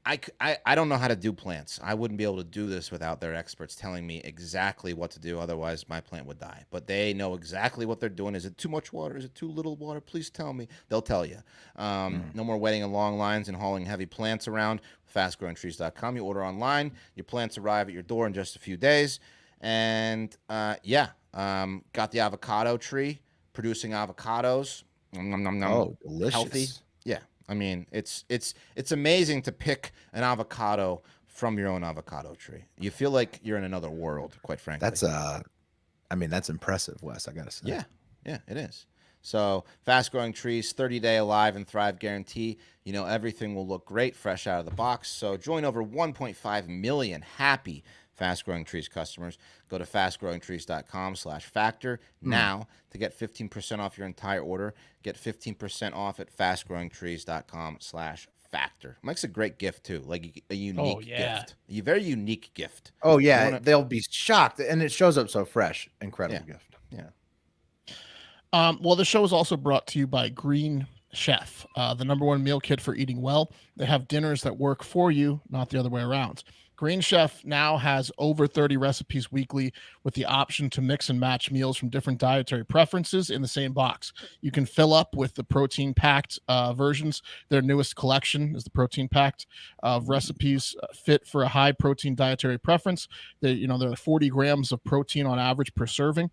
I don't know how to do plants. I wouldn't be able to do this without their experts telling me exactly what to do. Otherwise, my plant would die. But they know exactly what they're doing. Is it too much water? Is it too little water? Please tell me. They'll tell you. No more waiting in long lines and hauling heavy plants around. FastGrowingTrees.com. You order online. Your plants arrive at your door in just a few days. And got the avocado tree producing avocados. Nom, nom, nom. Oh, delicious. Healthy. Yeah. I mean, it's amazing to pick an avocado from your own avocado tree. You feel like you're in another world, quite frankly. That's impressive, Wes, I gotta say. Yeah, it is. So Fast Growing Trees, 30-day alive and thrive guarantee. You know, everything will look great fresh out of the box. So join over 1.5 million happy Fast Growing Trees customers. Go to fastgrowingtrees.com/factor now to get 15% off your entire order. Get 15% off at fastgrowingtrees.com/factor. Makes a great gift too, like a unique gift. A very unique gift. Oh yeah, they'll be shocked, and it shows up so fresh. Incredible gift. Yeah. Well, the show is also brought to you by Green Chef, the #1 meal kit for eating well. They have dinners that work for you, not the other way around. Green Chef now has over 30 recipes weekly with the option to mix and match meals from different dietary preferences in the same box. You can fill up with the protein-packed versions. Their newest collection is the protein-packed recipes fit for a high-protein dietary preference. There are 40 grams of protein on average per serving.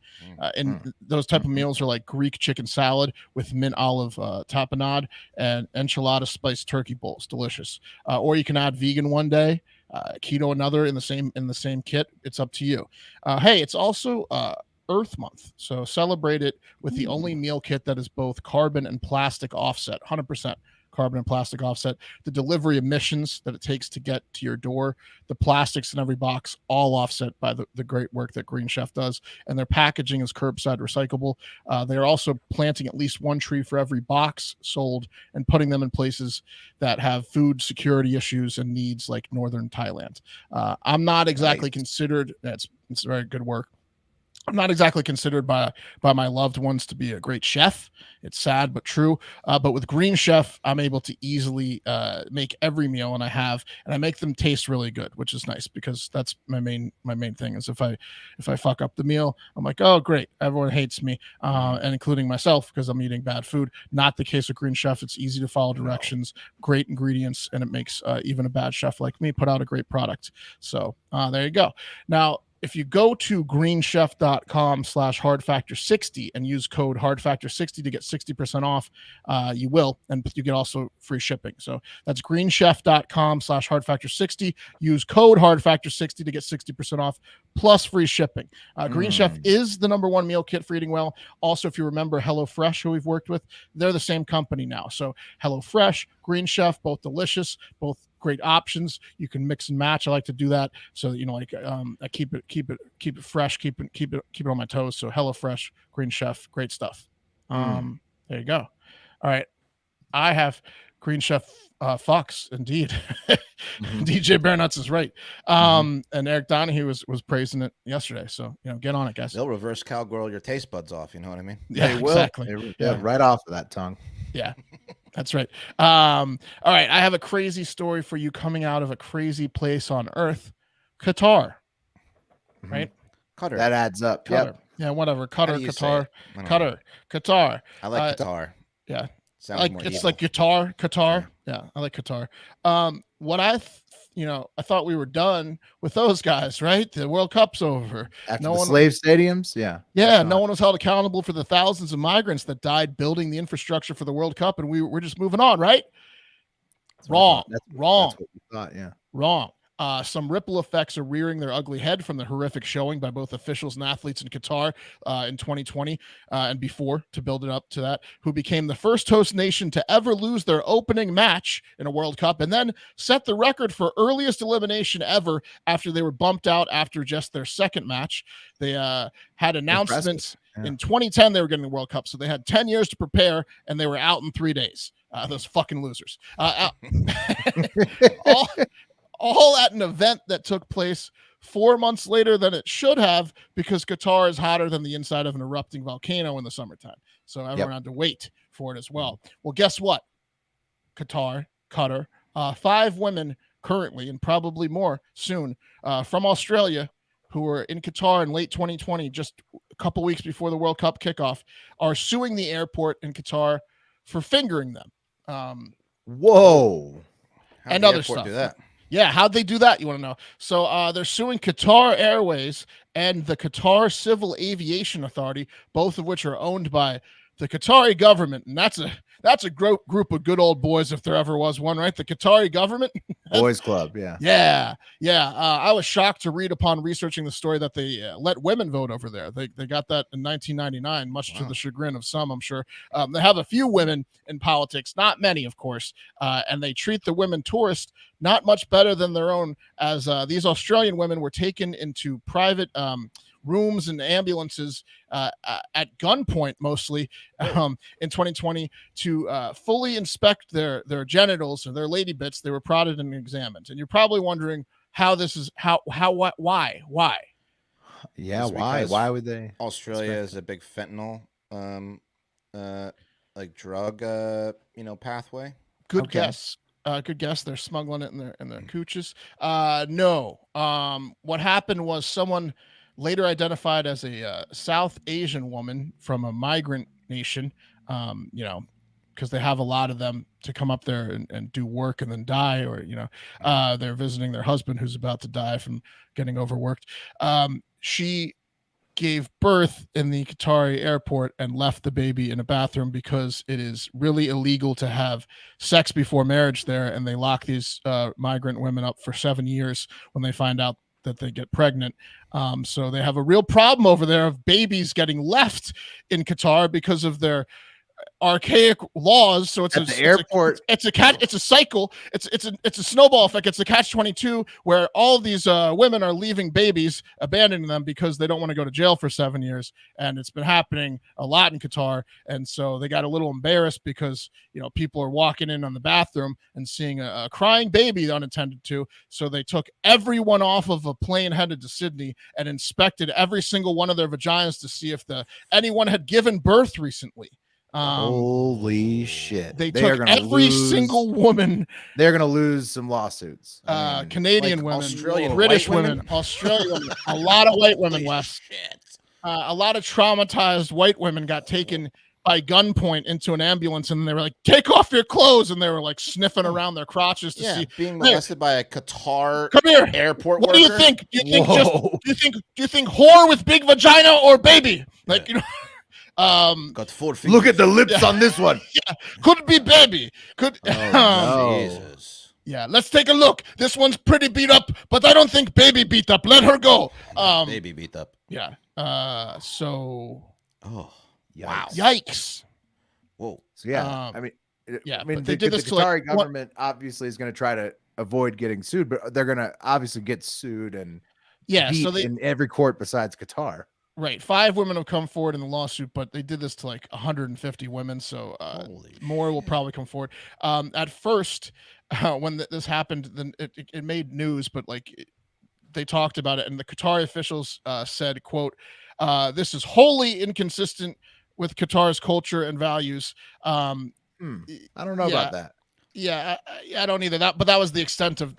And those type of meals are like Greek chicken salad with mint olive tapenade and enchilada spiced turkey bowls. Delicious. Or you can add vegan one day, keto another in the same kit. It's up to you. Hey, it's also Earth Month, so celebrate it with the only meal kit that is both carbon and plastic offset, 100% carbon and plastic offset. The delivery emissions that it takes to get to your door, the plastics in every box, all offset by the great work that Green Chef does. And their packaging is curbside recyclable. They are also planting at least one tree for every box sold and putting them in places that have food security issues and needs, like northern Thailand. I'm not exactly considered, it's very good work. I'm not exactly considered by my loved ones to be a great chef. It's sad but true. But with Green Chef, I'm able to easily make every meal, and I make them taste really good, which is nice because that's my main thing. Is if I fuck up the meal, I'm like, oh great, everyone hates me, and including myself because I'm eating bad food. Not the case with Green Chef. It's easy to follow directions, great ingredients, and it makes even a bad chef like me put out a great product. So there you go. Now, if you go to greenchef.com/hardfactor60 and use code hardfactor60 to get 60% off, you will, and you get also free shipping. So that's greenchef.com/hardfactor60. Use code hardfactor60 to get 60% off plus free shipping. Green Chef is the #1 meal kit for eating well. Also, if you remember HelloFresh, who we've worked with, they're the same company now. So HelloFresh, Green Chef, both delicious, both great options. You can mix and match. I like to do that. So, I keep it fresh, keep it on my toes. So HelloFresh, Green Chef, great stuff. There you go. All right. I have Green Chef Fox, indeed. DJ Bearnuts is right. And Eric Donahue was praising it yesterday. So, get on it, guys. They'll reverse cowgirl your taste buds off. You know what I mean? Yeah, they will. Exactly. Yeah, right off of that tongue. Yeah, that's right. All right. I have a crazy story for you coming out of a crazy place on earth, Qatar. Right? Qatar. That adds up. Qatar. Yep. Yeah, whatever. Qatar, Qatar. I like Qatar. Yeah. Sounds more it's evil. like Qatar. Yeah, I like Qatar. What I thought we were done with those guys, right? The World Cup's over. After the slave stadiums, yeah. No one was held accountable for the thousands of migrants that died building the infrastructure for the World Cup, and we're just moving on, right? Wrong. That's what we thought, yeah. Wrong. Some ripple effects are rearing their ugly head from the horrific showing by both officials and athletes in Qatar in 2020 and before, to build it up to that, who became the first host nation to ever lose their opening match in a World Cup and then set the record for earliest elimination ever after they were bumped out after just their second match. They had announcements in 2010 they were getting the World Cup, so they had 10 years to prepare, and they were out in 3 days. Those fucking losers. All at an event that took place 4 months later than it should have, because Qatar is hotter than the inside of an erupting volcano in the summertime. So everyone had to wait for it as well. Well, guess what? Qatar, 5 women currently, and probably more soon, from Australia, who were in Qatar in late 2020, just a couple weeks before the World Cup kickoff, are suing the airport in Qatar for fingering them. Whoa. How'd And the other airport stuff. do that? Yeah, how'd they do that? You want to know? So they're suing Qatar Airways and the Qatar Civil Aviation Authority, both of which are owned by the Qatari government, and that's a group of good old boys if there ever was one, right? The Qatari government. Boys Club, yeah. Yeah. I was shocked to read upon researching the story that they let women vote over there. They got that in 1999, much to the chagrin of some, I'm sure. They have a few women in politics, not many, of course, and they treat the women tourists not much better than their own, as these Australian women were taken into private rooms and ambulances at gunpoint, mostly in 2020, to fully inspect their genitals or their lady bits. They were prodded and examined. And you're probably wondering how this is, why? Yeah, why would they? Australia is a big fentanyl like drug pathway. Good guess. Good guess. They're smuggling it in their cooches. No. What happened was someone later identified as a South Asian woman from a migrant nation, because they have a lot of them to come up there and do work and then die, or, they're visiting their husband who's about to die from getting overworked. She gave birth in the Qatari airport and left the baby in a bathroom because it is really illegal to have sex before marriage there. And they lock these migrant women up for 7 years when they find out that they get pregnant. So they have a real problem over there of babies getting left in Qatar because of their archaic laws. So it's at the airport. It's a cycle. It's a snowball effect. It's a catch-22 where all these women are leaving babies, abandoning them because they don't want to go to jail for 7 years. And it's been happening a lot in Qatar. And so they got a little embarrassed because, people are walking in on the bathroom and seeing a crying baby unattended to. So they took everyone off of a plane headed to Sydney and inspected every single one of their vaginas to see if anyone had given birth recently. Holy shit. They took every single woman. They're going to lose some lawsuits. Canadian women, Australian British white women, Australian women, a lot of white women, Wes. A lot of traumatized white women got taken by gunpoint into an ambulance, and they were like, take off your clothes, and they were like sniffing around their crotches to see. Being molested by a Qatar come here. airport what worker? do you think? Do you think whore with big vagina or baby? Like, got 4 feet. Look at the lips on this one. Yeah, could be baby. Could Jesus. Yeah, let's take a look. This one's pretty beat up, but I don't think baby beat up. Let her go. Baby beat up. Yeah. So. Oh. Wow. Yikes. Whoa. So yeah, they did this the to Qatari government obviously is going to try to avoid getting sued, but they're going to obviously get sued and so they in every court besides Qatar. Right. 5 women have come forward in the lawsuit, but they did this to like 150 women. So more will probably come forward. At first, when this happened, then it made news, but they talked about it, and the Qatari officials said, quote, this is wholly inconsistent with Qatar's culture and values. I don't know about that. Yeah, I don't either. But that was the extent of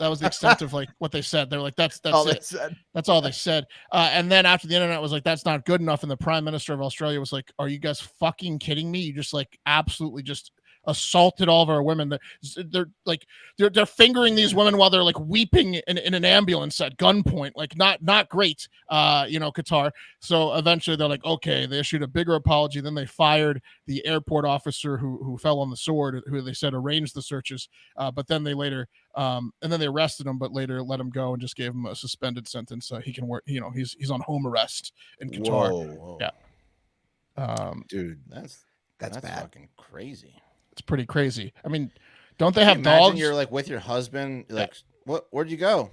like what they said. They're like, that's all it. they said. That's all they said. And then after the internet was like, that's not good enough, and the Prime Minister of Australia was like, are you guys fucking kidding me? You just absolutely just assaulted all of our women. They're fingering these women while they're weeping in an ambulance at gunpoint. Not great, Qatar. So eventually they're like, okay, they issued a bigger apology. Then they fired the airport officer who fell on the sword, who they said arranged the searches. But then they later, and then they arrested him, but later let him go and just gave him a suspended sentence. So he can work, he's on home arrest in Qatar. Whoa. Yeah. Dude, that's bad. Fucking crazy. It's pretty crazy. I mean, don't they have Imagine dogs? you're with your husband. Where'd you go?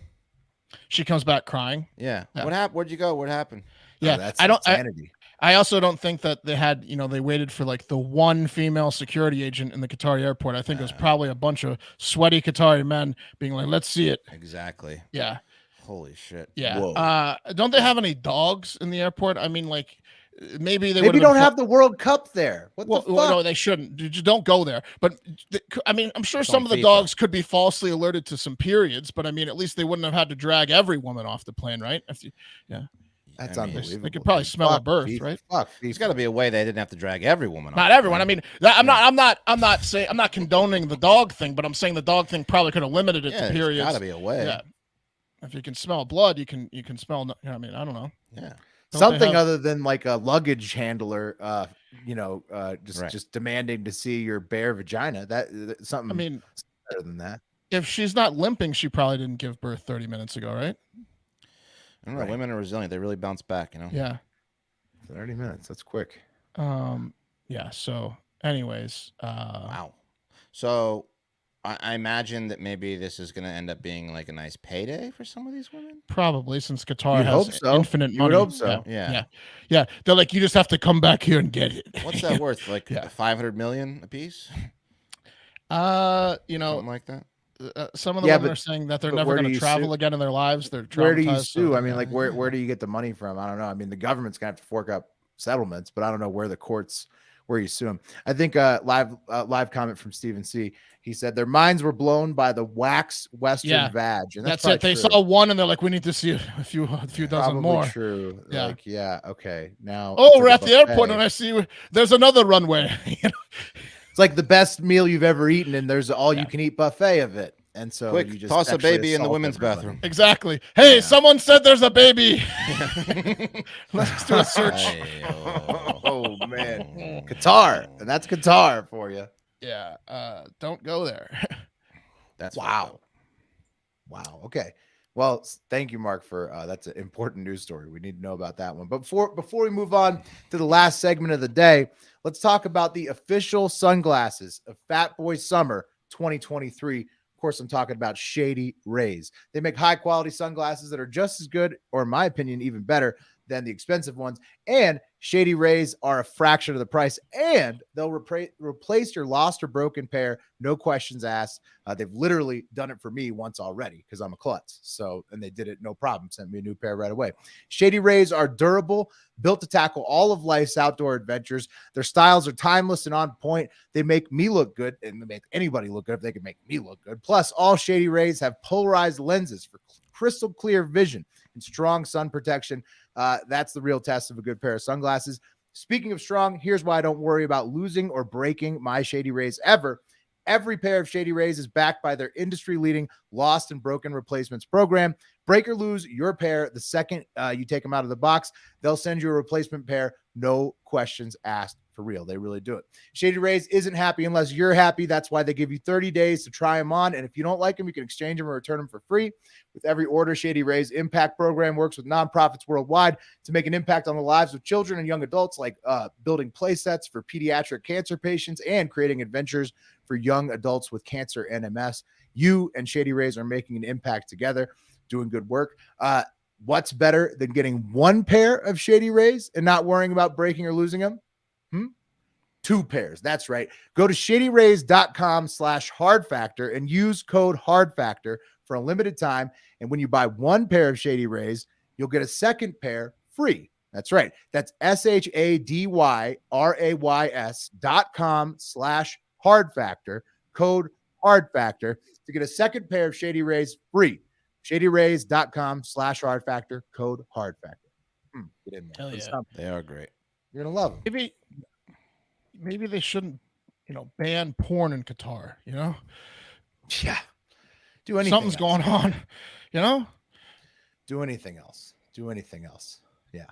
She comes back crying. Yeah. What happened? Where'd you go? What happened? Yeah. That's insanity. I also don't think that they had, they waited for the one female security agent in the Qatari airport. I think it was probably a bunch of sweaty Qatari men being like, let's see it. Exactly. Yeah. Holy shit. Yeah. Don't they have any dogs in the airport? I mean, maybe they Maybe don't have the World Cup there. What the fuck? No, they shouldn't. You just don't go there. But I mean, I'm sure It's some on of the FIFA. dogs could be falsely alerted to some periods, but I mean, at least they wouldn't have had to drag every woman off the plane, right? That's I mean, unbelievable. They could probably smell a birth, FIFA. right? Fuck. There's got to be a way they didn't have to drag every woman. Not everyone. I mean, I'm not condoning the dog thing, but I'm saying the dog thing probably could have limited it to periods. There's got to be a way. Yeah. If you can smell blood, you can smell. I mean, I don't know. Yeah. Something other than like a luggage handler, just demanding to see your bare vagina. That something. I mean, better than that. If she's not limping, she probably didn't give birth 30 minutes ago, right? I don't know. Women are resilient. They really bounce back, Yeah. 30 minutes. That's quick. Yeah. So, anyways. Wow. So, I imagine that maybe this is going to end up being like a nice payday for some of these women. Probably, since Qatar You'd has hope so. infinite You money. would hope so. Yeah. They're like, you just have to come back here and get it. What's that worth? Like 500 million a piece? Something like that. Some of the women are saying that they're never going to travel again in their lives. They're traumatized. Where do you sue? I mean, like, where do you get the money from? I don't know. I mean, the government's gonna have to fork up settlements, but I don't know where the courts, where you sue them. I think live comment from Stephen C. He said their minds were blown by the wax Western vag, and that's it. They saw one and they're like, we need to see a few dozen more. True. Yeah. Like, yeah. Okay. Now. Oh, we're at the airport and I see there's another runway. It's like the best meal you've ever eaten, and there's all you can eat buffet of it. And so Quick, you just toss a baby in the women's bathroom. Exactly. Hey, someone said there's a baby. Let's do a search. Oh man, Qatar, and that's Qatar for you. Yeah. Don't go there. That's wow. Okay. Well, thank you, Mark, for that's an important news story. We need to know about that one. But before we move on to the last segment of the day, let's talk about the official sunglasses of Fat Boy Summer 2023. Of course, I'm talking about Shady Rays. They make high quality sunglasses that are just as good, or in my opinion, even better than the expensive ones. And Shady Rays are a fraction of the price, and they'll replace your lost or broken pair. No questions asked. They've literally done it for me once already because I'm a klutz. So, and they did it no problem. Sent me a new pair right away. Shady Rays are durable, built to tackle all of life's outdoor adventures. Their styles are timeless and on point. They make me look good, and they make anybody look good if they can make me look good. Plus, all Shady Rays have polarized lenses for crystal clear vision and strong sun protection. That's the real test of a good pair of sunglasses. Speaking of strong, here's why I don't worry about losing or breaking my Shady Rays ever. Every pair of Shady Rays is backed by their industry-leading lost and broken replacements program. Break or lose your pair the second you take them out of the box. They'll send you a replacement pair, no questions asked. For real, they really do it. Shady Rays isn't happy unless you're happy. That's why they give you 30 days to try them on. And if you don't like them, you can exchange them or return them for free. With every order, Shady Rays Impact Program works with nonprofits worldwide to make an impact on the lives of children and young adults, like building play sets for pediatric cancer patients and creating adventures for young adults with cancer and MS. You and Shady Rays are making an impact together, doing good work. What's better than getting one pair of Shady Rays and not worrying about breaking or losing them? Two pairs. That's right. Go to shadyrays.com/hardfactor and use code hardfactor for a limited time. And when you buy one pair of Shady Rays, you'll get a second pair free. That's right. That's SHADYRAYS.com/hardfactor, code hardfactor to get a second pair of Shady Rays free. ShadyRays.com/hardfactor, code hardfactor. Get in there. Hell yeah. They are great. You're going to love them. Maybe they shouldn't, ban porn in Qatar, Yeah. Do anything. Something's going on, Do anything else. Yeah.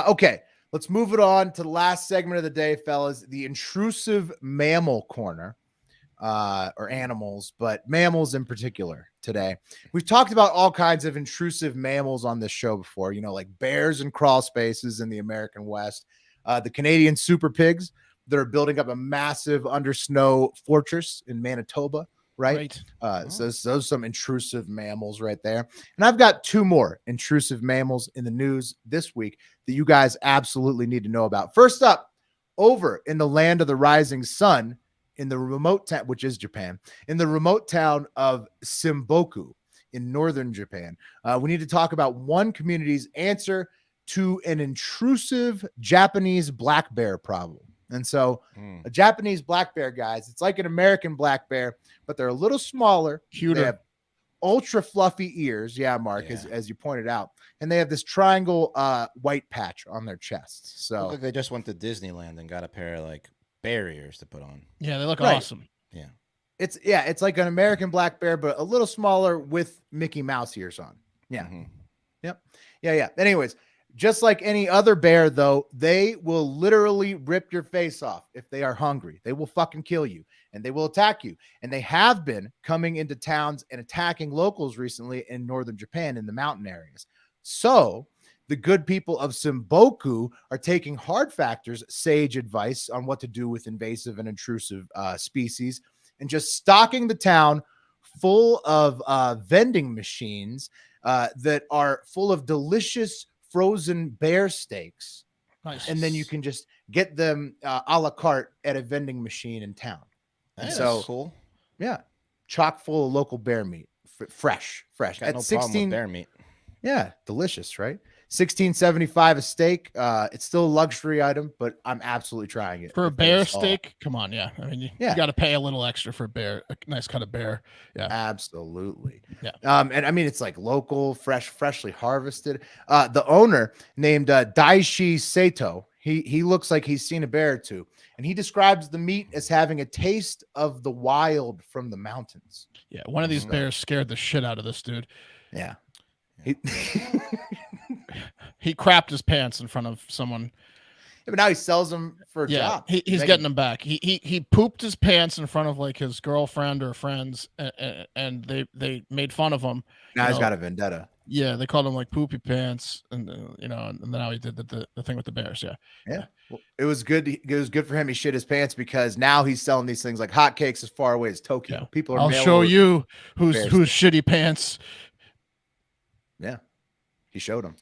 Okay. Let's move it on to the last segment of the day, fellas. The intrusive mammal corner, or animals, but mammals in particular today. We've talked about all kinds of intrusive mammals on this show before, like bears and crawl spaces in the American West. The Canadian super pigs that are building up a massive under snow fortress in Manitoba, right? So those are some intrusive mammals right there. And I've got two more intrusive mammals in the news this week that you guys absolutely need to know about. First up, over in the land of the rising sun, in the remote town, which is Japan, in the remote town of Simboku in northern Japan, we need to talk about one community's answer to an intrusive Japanese black bear problem. And so a Japanese black bear, guys, it's like an American black bear, but they're a little smaller. Cuter. They have ultra fluffy ears. Yeah, Mark, as you pointed out. And they have this triangle white patch on their chests. So look like they just went to Disneyland and got a pair of like bear ears to put on. Yeah, they look awesome. Yeah. It's like an American black bear, but a little smaller with Mickey Mouse ears on. Yeah. Yep. Yeah. Anyways, just like any other bear, though, they will literally rip your face off if they are hungry. They will fucking kill you and they will attack you. And they have been coming into towns and attacking locals recently in northern Japan in the mountain areas. So the good people of Simboku are taking Hard Factor's sage advice on what to do with invasive and intrusive species and just stocking the town full of vending machines that are full of delicious frozen bear steaks. Nice. And then you can just get them a la carte at a vending machine in town. That's so cool. Yeah, chock full of local bear meat, fresh. Got At no 16 problem with bear meat. Yeah, delicious, right? $16.75 a steak. It's still a luxury item, but I'm absolutely trying it for a bear steak. Come on, yeah. I mean, you got to pay a little extra for a nice cut of bear. Yeah, absolutely. Yeah. And I mean, it's like local, freshly harvested. The owner named Daishi Sato. He looks like he's seen a bear or two, and he describes the meat as having a taste of the wild from the mountains. Yeah, one of these bears scared the shit out of this dude. Yeah. He crapped his pants in front of someone. Yeah, but now he sells them for a job. He's getting them back. He pooped his pants in front of like his girlfriend or friends, and they made fun of him. Now he's got a vendetta. Yeah, they called him like poopy pants, and and now he did the thing with the bears. Yeah. Well, it was good. It was good for him. He shit his pants because now he's selling these things like hotcakes as far away as Tokyo. Yeah. People are. I'll show you who's shitty pants. Yeah, he showed him.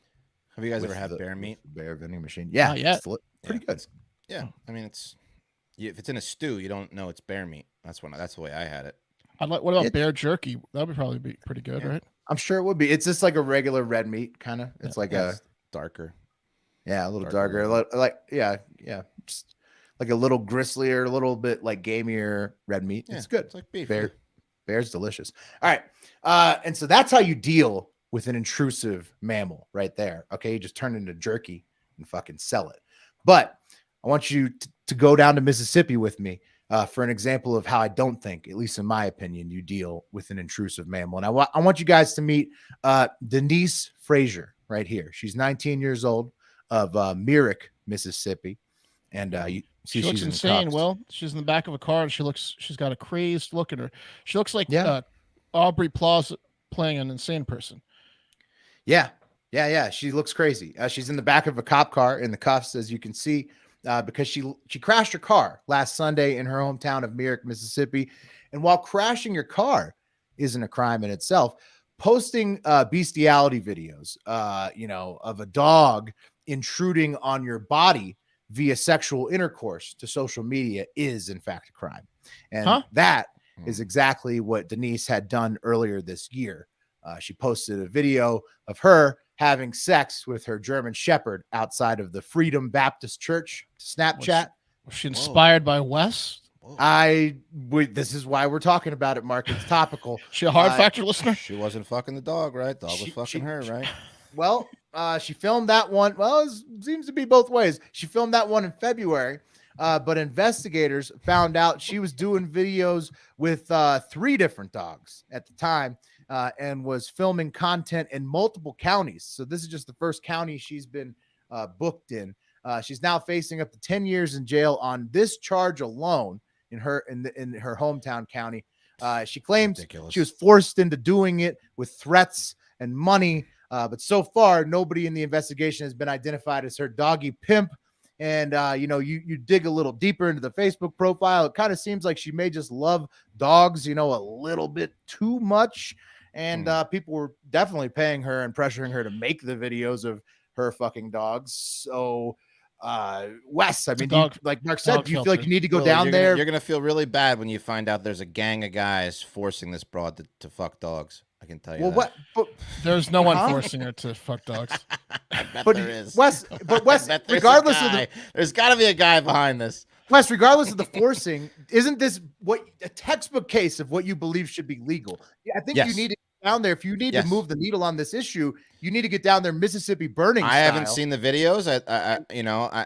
Have you guys ever had bear meat? Bear vending machine. Yeah, yeah, pretty good. Yeah, I mean if it's in a stew, you don't know it's bear meat. That's the way I had it. What about bear jerky? That would probably be pretty good, right? I'm sure it would be. It's just like a regular red meat kind of. It's like it's darker. Yeah, a little darker. Just like a little gristlier, a little bit like gamier red meat. Yeah, it's good. It's like beef. Bear's delicious. All right, and so that's how you deal with an intrusive mammal right there. Okay, you just turn it into jerky and fucking sell it. But I want you to go down to Mississippi with me for an example of how I don't think, at least in my opinion, you deal with an intrusive mammal. And I want you guys to meet Denise Frazier right here. She's 19 years old of Merrick, Mississippi. And you see, she looks insane. Well, she's in the back of a car and she's got a crazed look at her. She looks like Aubrey Plaza playing an insane person. Yeah. She looks crazy. She's in the back of a cop car in the cuffs, as you can see, because she crashed her car last Sunday in her hometown of Merrick, Mississippi. And while crashing your car isn't a crime in itself, posting bestiality videos, of a dog intruding on your body via sexual intercourse to social media is, in fact, a crime. And that is exactly what Denise had done earlier this year. She posted a video of her having sex with her German Shepherd outside of the Freedom Baptist Church. Snapchat. Was she inspired by Wes? This is why we're talking about it, Mark. It's topical. She a Hard Factor listener? She wasn't fucking the dog, right? Dog was fucking her, right? Well, she filmed that one. Well, it seems to be both ways. She filmed that one in February, but investigators found out she was doing videos with 3 different dogs at the time. And was filming content in multiple counties. So this is just the first county she's been booked in. She's now facing up to 10 years in jail on this charge alone in her hometown county. She claims she was forced into doing it with threats and money. But so far, nobody in the investigation has been identified as her doggy pimp. And, you dig a little deeper into the Facebook profile. It kind of seems like she may just love dogs, a little bit too much. And people were definitely paying her and pressuring her to make the videos of her fucking dogs. So, Wes, I mean, like Mark said, do you feel like you need to go down there? You're going to feel really bad when you find out there's a gang of guys forcing this broad to fuck dogs. I can tell you. Well, that. what? But There's no one forcing her to fuck dogs. I bet but there is. Wes, but Wes, I bet there's regardless a of guy. the There's got to be a guy behind this. Wes, regardless of the forcing, isn't this what a textbook case of what you believe should be legal? I think Yes. you need to get down there. If you need Yes. to move the needle on this issue, you need to get down there Mississippi burning I style. haven't seen the videos.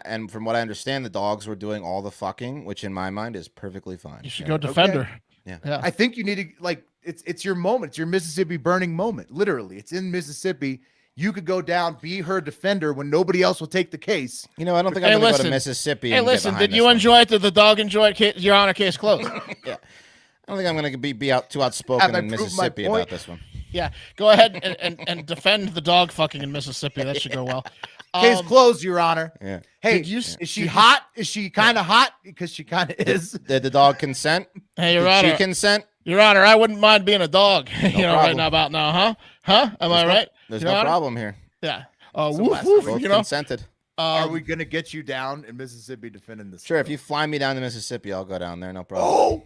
And from what I understand, the dogs were doing all the fucking, which in my mind is perfectly fine. You should go defend her. Yeah. I think you need to like it's your moment. It's your Mississippi burning moment. Literally, it's in Mississippi. You could go down, be her defender when nobody else will take the case. I don't think I'm going to go to Mississippi. Hey, and get listen, behind did you this one. enjoy it? Did the dog enjoy it? Your Honor, case closed. Yeah. I don't think I'm going to be too outspoken Have I in proved my Mississippi point? about this one. Yeah, go ahead and defend the dog fucking in Mississippi. That should go well. Case closed, Your Honor. Yeah. Hey, Did you- is she hot? Is she kind of hot? Because she kind of is. Did the dog consent? Hey, Your Did Honor. she consent? Your Honor, I wouldn't mind being a dog. Right problem. now, about now, huh? Huh? Am I right? There's Your no Honor? problem here. Yeah. So Woof, Wes, woof, Both you know. consented. Are we gonna get you down in Mississippi defending this? Sure, if you fly me down to Mississippi, I'll go down there. No problem.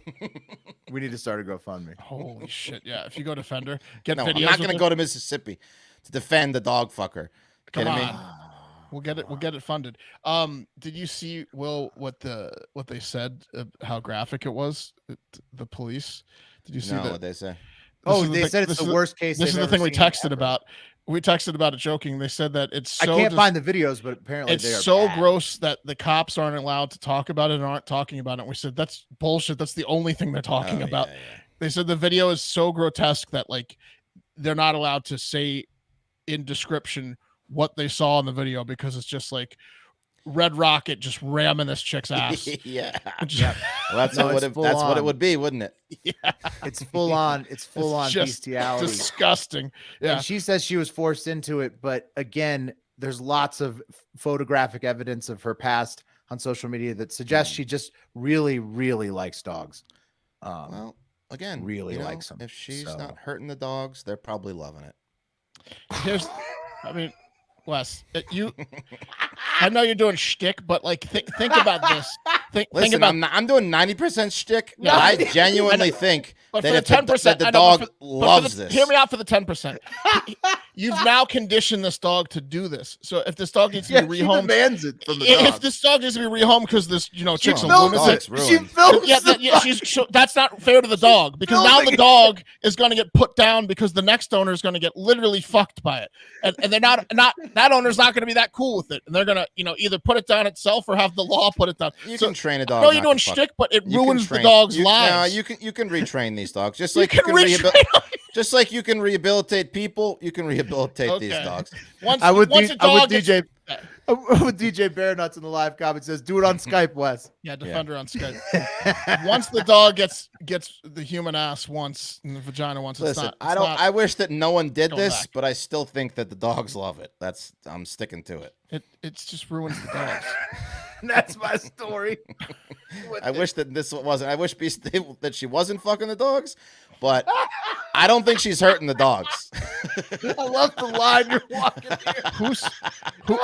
We need to start a GoFundMe. Holy shit! Yeah, if you go defend her, get No, videos. I'm not going with to her. go to Mississippi to defend the dog fucker. Come Kidding me? on. We'll get it funded. Did you see, Will, what they said, how graphic it was? The police. Did you see No, that? what they say? Oh, is the they thing- said it's this the is worst case. This is they've the thing ever we seen texted ever. about. We texted about it joking. They said that it's so I can't find the videos, but apparently it's they are so bad. gross that the cops aren't allowed to talk about it and aren't talking about it. We said that's bullshit. That's the only thing they're talking Oh, about. yeah. They said the video is so grotesque that like they're not allowed to say in description what they saw in the video because it's just like Red Rocket just ramming this chick's ass. Yeah. Just- Well, that's No, what it's it, full that's what it on. would be, wouldn't it? It's full on. It's full on just bestiality. disgusting. Yeah. And she says she was forced into it, but again, there's lots of photographic evidence of her past on social media that suggests she just really, really likes dogs. Well, again, really likes 'em, If she's so. not hurting the dogs, they're probably loving it. Wes, I know you're doing shtick, but like think about this. Think Listen, about I'm doing 90% shtick, but No. I genuinely think But for that, the that 10%, the I know, dog but loves this. Hear me out for the 10%. You've now conditioned this dog to do this. So if this dog needs to be she rehomed, demands it from the if dog. this dog needs to be rehomed because this, chick's a films lunatic. it. She ruined. films Yeah, the that's not fair to the dog because now filming the it. dog is going to get put down because the next owner is going to get literally fucked by it, and they're not that owner's not going to be that cool with it, and they're going to either put it down itself or have the law put it down. You So, can train a I dog. know you're not doing to fuck. shtick, but it You can ruins the train- dog's No, lives. you can retrain these dogs just You like you can can retrain just like you can rehabilitate people. You can rehabilitate these Okay. dogs. Once, I would once a dog gets- DJ. With DJ Bear Nuts in the live comment says, "Do it on Skype, Wes." Yeah, defender on Skype. Once the dog gets the human ass once and the vagina once, Listen, it's I not. I wish that no one did going this, back. but I still think that the dogs love it. I'm sticking to it. It's just ruins the dogs. That's my story. I wish that this wasn't. I wish that she wasn't fucking the dogs, but I don't think she's hurting the dogs. I love the line you're walking here. Who?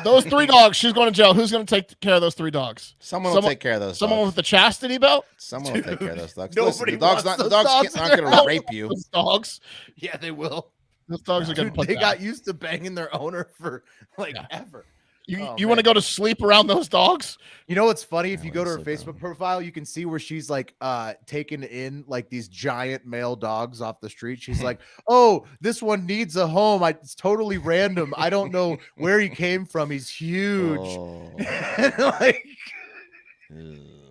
Those 3 dogs. She's going to jail. Who's going to take care of those 3 dogs? Someone will take care of those. Someone dogs. with the chastity belt. Someone will take care of those dogs. Nobody Listen, the dogs, wants the those dogs dogs aren't in going their to rape you. Those dogs. Yeah, they will. Those dogs are going to Dude, put they down. got used to banging their owner for Yeah. ever. You Oh, want to man. go to sleep around those dogs? You know what's funny? If I you go to her wouldn't sleep Facebook profile, you can see where she's like taking in like these giant male dogs off the street. She's like, "Oh, this one needs a home. It's totally random. I don't know where he came from. He's huge." Oh. Like,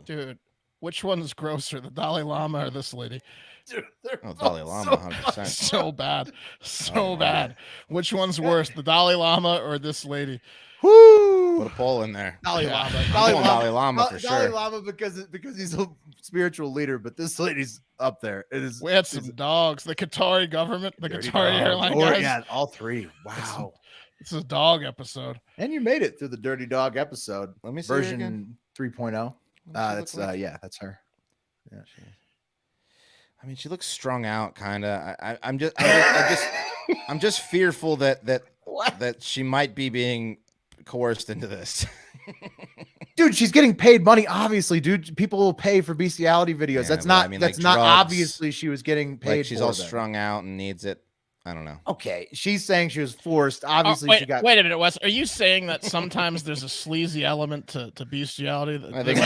Dude, which one's grosser, the Dalai Lama or this lady? dude, they're Oh, both Dalai Lama, so 100%. So bad. So Oh, bad. Which one's worse, the Dalai Lama or this lady? Woo! Put a poll in there. Dalai Yeah. Lama. I'm Dalai going Lama. Dalai Lama for Dalai sure. Lama because he's a spiritual leader, but this lady's up there. It is. We had some dogs. The Qatari government, the Dirty Qatari dog. airline Or, guys. yeah, all 3. Wow. It's a dog episode. And you made it through the Dirty Dog episode. Let me see her again. Version 3.0. That's yeah, that's her. Yeah. I mean, she looks strung out, kind of. I'm just fearful that she might be being coerced into this. Dude, she's getting paid money. Obviously, dude, people will pay for bestiality videos. Yeah, That's but not. I mean, that's like not drugs, obviously she was getting paid. Like she's for all them. strung out and needs it. I don't know. Okay, she's saying she was forced. Obviously, wait, she got. Wait a minute, Wes. Are you saying that sometimes there's a sleazy element to bestiality? I think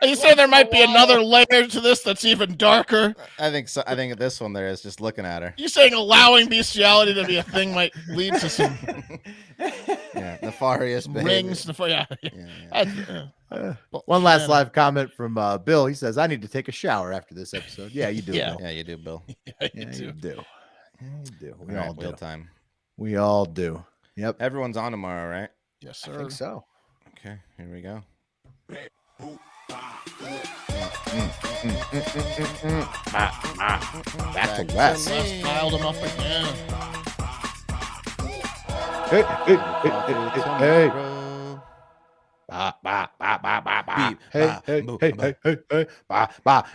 Are you saying there might be another layer to this that's even darker? I think so. I think this one there is just looking at her. You saying allowing bestiality to be a thing might lead to some nefarious rings? One last live comment from Bill. He says, "I need to take a shower after this episode." Yeah, you do. Yeah, Bill. You do, Bill. You do. You do. We all do. Bill time. We all do. Yep. Everyone's on tomorrow, right? Yes, sir. I think so. Okay, here we go. Back to West. Dialed him up again. Hey.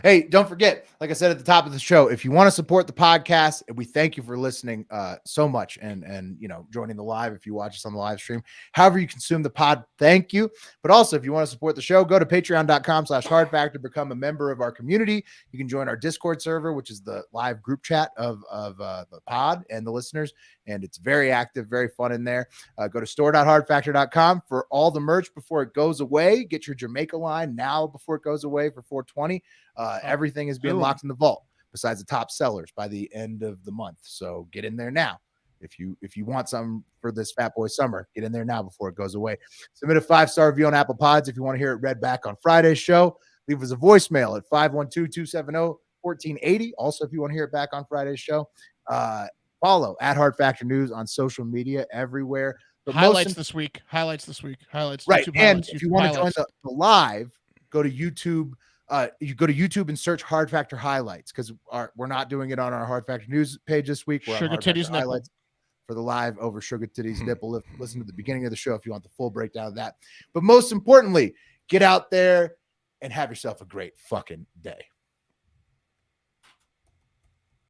Hey, don't forget, like I said at the top of the show, if you want to support the podcast, and we thank you for listening so much and joining the live, if you watch us on the live stream, however you consume the pod, thank you. But also, if you want to support the show, go to patreon.com/hardfactor, become a member of our community. You can join our Discord server, which is the live group chat of the pod and the listeners, and it's very active, very fun in there. Go to store.hardfactor.com for all the merch before it goes away. Get your Jamaica line now before it goes away for 420. Everything is being locked in the vault besides the top sellers by the end of the month. So get in there now. If you want something for this Fat Boy summer, get in there now before it goes away. Submit a 5-star review on Apple Pods if you want to hear it read back on Friday's show. Leave us a voicemail at 512-270-1480. Also, if you want to hear it back on Friday's show, follow at Hard Factor News on social media everywhere. But highlights this week. Right. YouTube and if you want to join the live, go to YouTube. You go to YouTube and search Hard Factor highlights, because we're not doing it on our Hard Factor News page this week. We're Sugar Titties Nipple for the live over Sugar Titties Nipple. Listen to the beginning of the show if you want the full breakdown of that. But most importantly, get out there and have yourself a great fucking day.